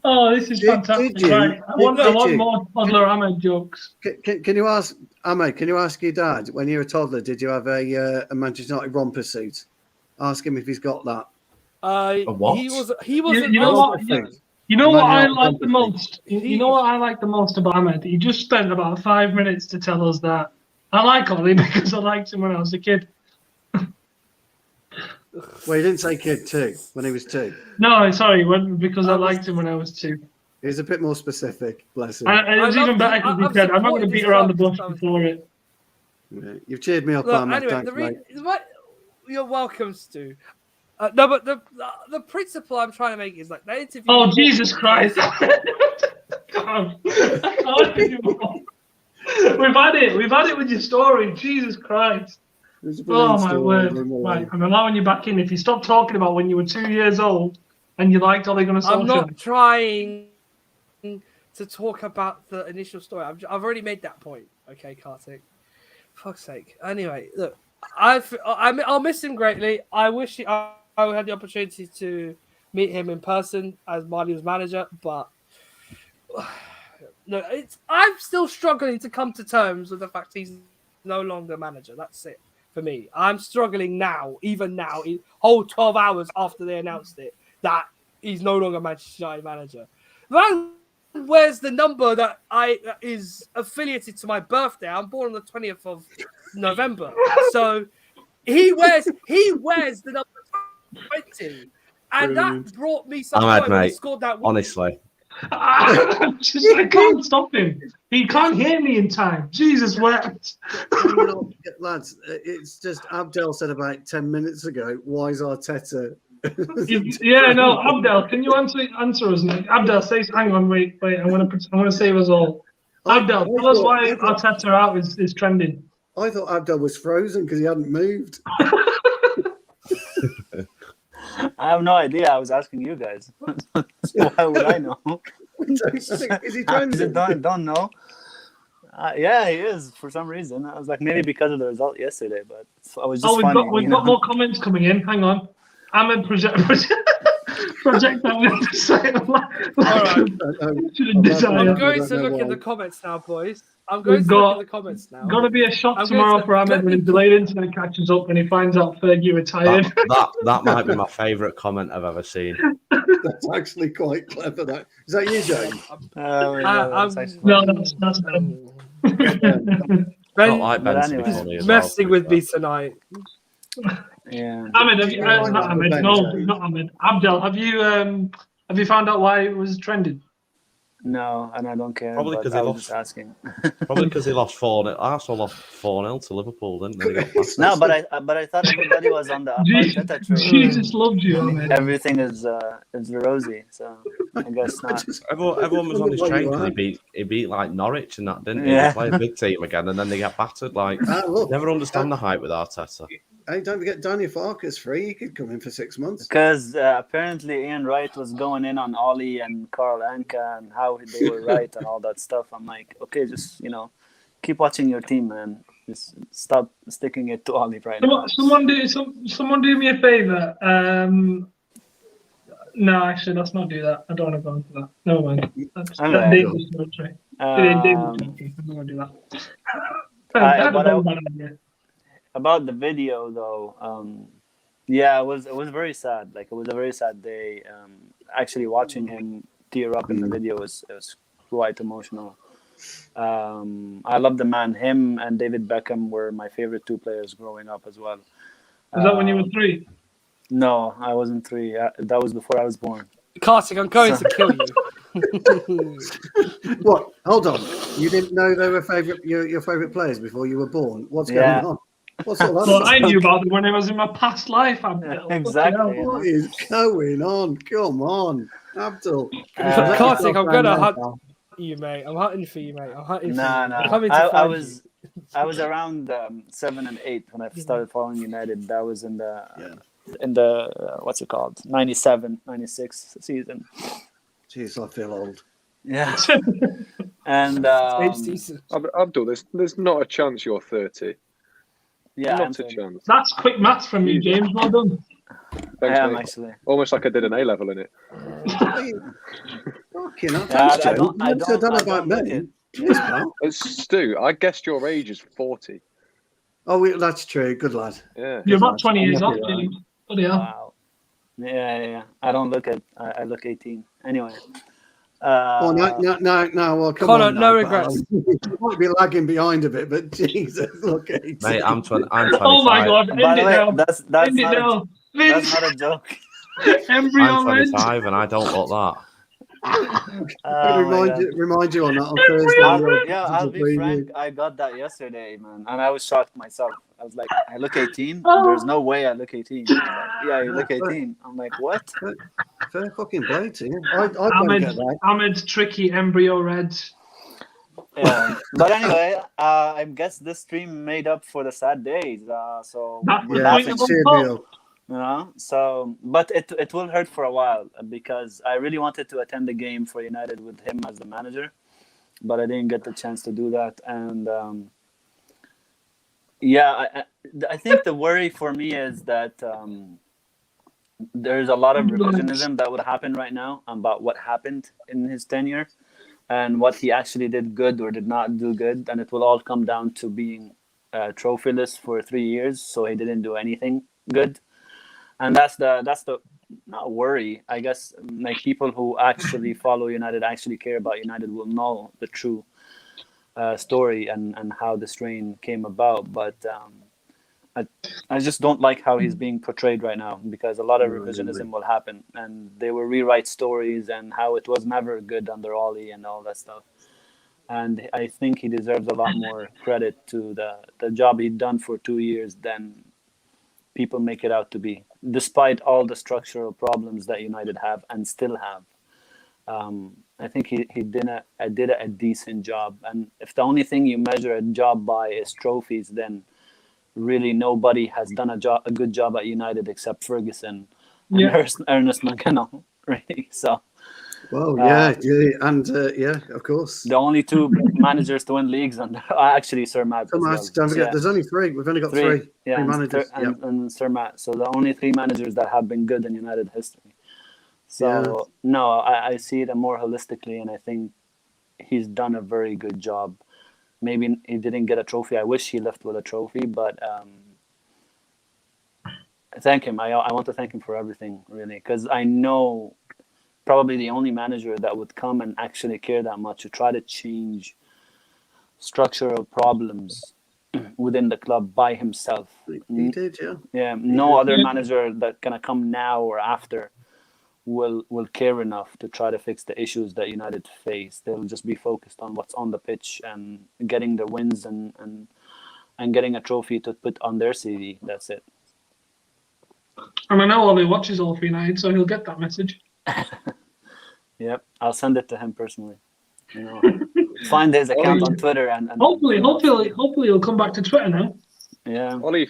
Oh, this is fantastic. Right. I want more Toddler Ahmed jokes. Can you ask, Ahmed, can you ask your dad, when you were a toddler, did you have a Manchester United romper suit? Ask him if he's got that. A what? He was You know what I like the most? You know what I like the most about Ahmed? He just spent about 5 minutes to tell us that I like Ollie because I liked him when I was a kid. Well, he didn't say kid too, when he was 2. No, sorry, because I liked him when I was 2. He was a bit more specific, bless him. It was even better because he said, I'm not going to beat around the bush before it. Yeah, you've cheered me up, Look, Ahmed. anyway, Thanks, mate. You're welcome, Stu. No, but the principle I'm trying to make is like that interview. Oh, Jesus Christ. God. We've had it with your story. Jesus Christ. Oh, my word. Right, I'm allowing you back in. If you stop talking about when you were 2 years old and you liked Ole Gunnar Solskjaer. I'm not trying to talk about the initial story. I've already made that point. Okay, Kartik. Fuck's sake. Anyway, look, I'll miss him greatly. I wish I had the opportunity to meet him in person as Marley's manager, but no, I'm still struggling to come to terms with the fact he's no longer manager. That's it for me. I'm struggling now, even now, whole 12 hours after they announced it, that he's no longer Manchester United manager. Where's the number that is affiliated to my birthday? I'm born on the 20th of November, so he wears the number 20, and that brought me some joy when he scored that win. Honestly, I can't stop him. He can't hear me in time. Jesus wept. Lads, it's just Abdel said about 10 minutes ago. Why is Arteta? Yeah, no, Abdel, can you answer us? Abdel, hang on, wait. I want to save us all. Abdel, tell us why Arteta out is trending. I thought Abdel was frozen because he hadn't moved. I have no idea. I was asking you guys. So why would I know? Is he trending? Don't know. Yeah, he is for some reason. I was like, maybe because of the result yesterday, but I was just. We've got more comments coming in. Hang on. Ahmed project that with the site. All right. I'm going to look in the comments now, boys. I'm going to look in the comments now. Got to be a shot tomorrow for Ahmed when his delayed internet catches up and he finds out Fergie retired. That might be my favourite comment I've ever seen. That's actually quite clever. That is that you, James? No, that's Ben. Ben messing with me tonight. Yeah. Ahmed, not Ahmed. Abdel, have you found out why it was trending? No, and I don't care. Probably because he lost. Asking. Probably because he lost 4-0. Arsenal lost 4-0 to Liverpool, didn't they? No, but I thought everybody was on the Arteta train. Jesus loved you, Ahmed. Everything is rosy, so I guess not. Everyone was on his train because he beat like Norwich and that, didn't he? Yeah. They play a big team again, and then they get battered. Like, never understand the hype with Arteta. Hey, don't forget Daniel Farker's free. He could come in for 6 months. Because apparently Ian Wright was going in on Ollie and Carl Anka and how they were right and all that stuff. I'm like, okay, just, keep watching your team, man. Just stop sticking it to Ollie right now. Someone do me a favour. No, actually, let's not do that. I don't want to go into that. Never mind. That's dangerous territory. I'm not going to do that. About the video, though, it was very sad. Like, it was a very sad day. Actually, watching him tear up in the video was quite emotional. I love the man. Him and David Beckham were my favorite two players growing up as well. Was that when you were 3? No, I wasn't 3. That was before I was born. Kartik, I'm going to kill you. What? Hold on. You didn't know they were your favourite players before you were born? What's going on? What's all that? Well, I knew about them when I was in my past life, Abdul. Exactly. What is going on? Come on, Abdul. Kartik, I'm going to hunt you, mate. I'm hunting for you, mate. I'm hunting for you. I'm coming to find you. I was around 7 and 8 when I started following United. That was in the what's it called, 97, 96 season. Jeez, I feel old. Yeah. And Abdul, there's not a chance you're 30. Yeah, not a chance. That's quick maths from you, James. Well done. Thanks, I am mate. actually. Almost like I did an A level in it. Fucking hell, thanks, I Joe. don't know about me. Cheers, pal. Stu, I guessed your age is 40. Oh, that's true. Good lad. Yeah. You're about 20 years old, James. Bloody hell. Wow. Yeah. I don't look at. I look 18. Anyway. No. Well, come Connor, on. no regrets. You might be lagging behind a bit, but Jesus, look at it. Mate, I'm 25. Oh my God! End By the it way, now. that's End it not now. that's not a joke. Embryo I'm Red. 25 and I don't look that. Remind you on that on Thursday. I'll be frank. I got that yesterday, man, and I was shocked myself. I was like, I look 18. Oh. There's no way I look 18. Like, yeah, you look 18. I'm like, what? Fair fucking play to you. I don't get that. Ahmed's tricky Embryo Red. Yeah. But anyway, I guess this stream made up for the sad days. So It's serial. So but it will hurt for a while because I really wanted to attend the game for United with him as the manager, but I didn't get the chance to do that. And I think the worry for me is that there's a lot of revisionism that would happen right now about what happened in his tenure and what he actually did good or did not do good, and it will all come down to being trophyless for 3 years, so he didn't do anything good. And that's the not worry, I guess. Like, people who actually follow United, actually care about United, will know the true story and how this reign came about. But I just don't like how he's being portrayed right now, because a lot of revisionism will happen, and they will rewrite stories and how it was never good under Ollie and all that stuff. And I think he deserves a lot more credit to the job he'd done for 2 years than people make it out to be, despite all the structural problems that United have and still have. I think he did a decent job. And if the only thing you measure a job by is trophies, then really nobody has done a good job at United except Ferguson and Ernest McKenna, really. So. Well, of course. The only 2 managers to win leagues under actually Sir Matt. Don't forget, there's only 3. We've only got 3 managers. And Sir Matt. So the only 3 managers that have been good in United history. So I see it more holistically, and I think he's done a very good job. Maybe he didn't get a trophy. I wish he left with a trophy, but thank him. I want to thank him for everything, really, because I know probably the only manager that would come and actually care that much to try to change structural problems within the club by himself. He did, yeah. Yeah, no other manager that gonna come now or after will care enough to try to fix the issues that United face. They'll just be focused on what's on the pitch and getting the wins and getting a trophy to put on their CV. That's it. And I know Ollie watches All for United, so he'll get that message. Yep, I'll send it to him personally. Find his account on Twitter and hopefully he'll come back to Twitter now. Yeah, Ollie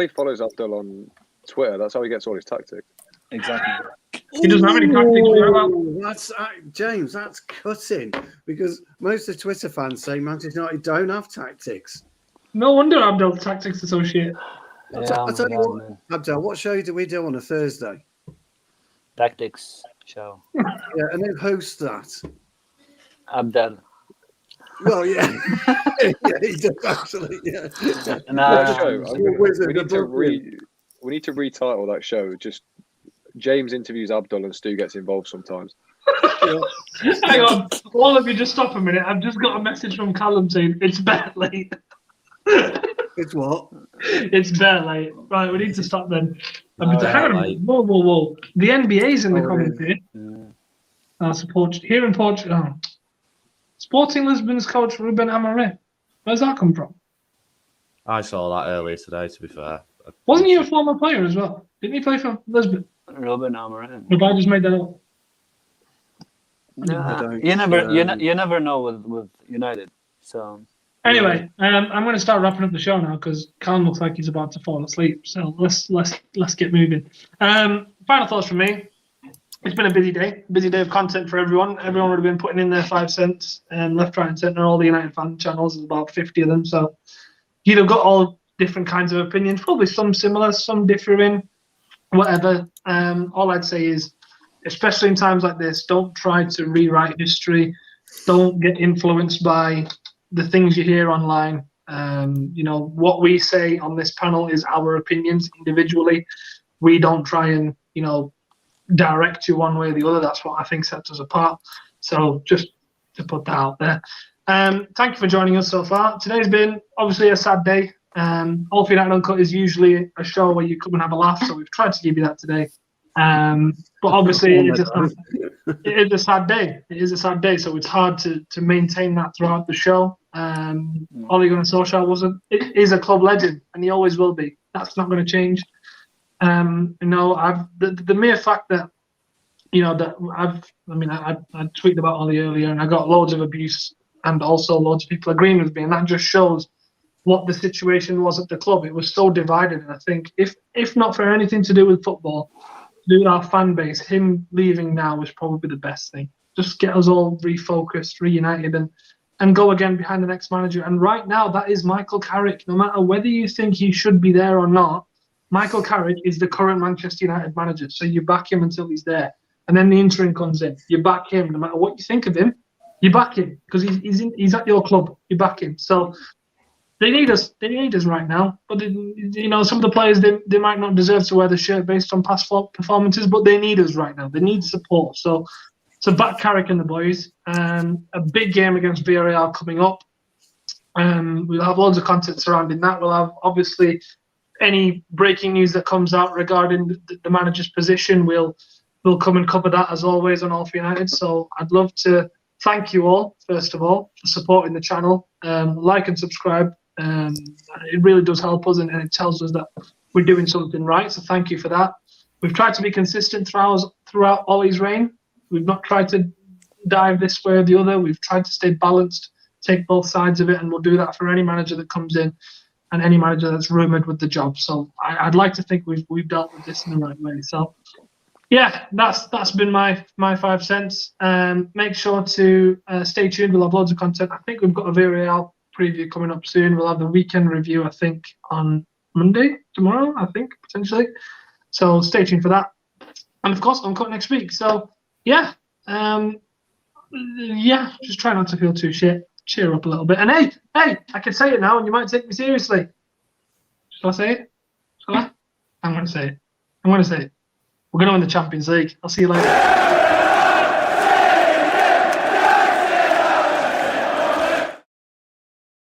follows Abdul on Twitter. That's how he gets all his tactics. exactly. He doesn't have any tactics. Ooh, that's James. That's cutting because most of Twitter fans say Manchester United don't have tactics. No wonder Abdel's tactics associate. I'll tell you what, Abdel. What show do we do on a Thursday? Tactics show. Yeah, and who hosts that? Abdel. Well, yeah, yeah, he does actually. Yeah. That show, we need to retitle that show. Just James interviews Abdul and Stu gets involved sometimes. Hang on, all of you, just stop a minute. I've just got a message from Callum saying it's better late. It's what? It's better late. Right, we need to stop then. Hang on. late. Whoa. The NBA's in the comments here. Yeah. Support here in Portugal. Sporting Lisbon's coach Ruben Amorim. Where's that come from? I saw that earlier today, to be fair. Wasn't he a former player as well? Didn't he play for Lisbon? Ruben Amorim. If I just made that up. You never know with United. So anyway, I'm going to start wrapping up the show now because Callum looks like he's about to fall asleep. So let's get moving. Final thoughts from me. It's been a busy day of content for everyone. Everyone would have been putting in their 5 cents left, right, and centre. All the United fan channels, there's about 50 of them. So you'd have got all different kinds of opinions, probably some similar, some differing, whatever. All I'd say is, especially in times like this, don't try to rewrite history. Don't get influenced by the things you hear online. What we say on this panel is our opinions individually. We don't try and, direct you one way or the other. That's what I think sets us apart. So just to put that out there. Thank you for joining us so far. Today's been obviously a sad day. All for United Uncut is usually a show where you come and have a laugh, so we've tried to give you that today. But obviously it is a sad day. It is a sad day, so it's hard to maintain that throughout the show. Ole Gunnar Solskjaer is a club legend, and he always will be. That's not going to change. The mere fact that I tweeted about Ole earlier, and I got loads of abuse and also loads of people agreeing with me, and that just shows what the situation was at the club. It was so divided, and I think if not for anything to do with football, to do with our fan base, him leaving now was probably the best thing. Just get us all refocused, reunited, and go again behind the next manager. And right now, that is Michael Carrick. No matter whether you think he should be there or not, Michael Carrick is the current Manchester United manager. So you back him until he's there. And then the interim comes in. You back him. No matter what you think of him, you back him because he's at your club. You back him. So they need us. They need us right now. But some of the players they might not deserve to wear the shirt based on past performances, but they need us right now. They need support. So back Carrick and the boys. A big game against Villarreal coming up. We'll have loads of content surrounding that. We'll have obviously any breaking news that comes out regarding the manager's position. We'll come and cover that as always on All for United. So I'd love to thank you all, first of all, for supporting the channel. Like and subscribe. It really does help us and it tells us that we're doing something right. So thank you for that. We've tried to be consistent throughout Ollie's reign. We've not tried to dive this way or the other. We've tried to stay balanced, take both sides of it, and we'll do that for any manager that comes in and any manager that's rumoured with the job. So I'd like to think we've dealt with this in the right way. So yeah, that's been my 5 cents. Make sure to stay tuned. We'll have loads of content. I think we've got a Villarreal preview coming up soon. We'll have the weekend review, I think, on Monday, tomorrow, I think, potentially. So stay tuned for that. And of course, Uncut next week. So yeah, just try not to feel too shit. Cheer up a little bit. And hey, I can say it now and you might take me seriously. Shall I say it? Shall I? I'm going to say it. We're going to win the Champions League. I'll see you later.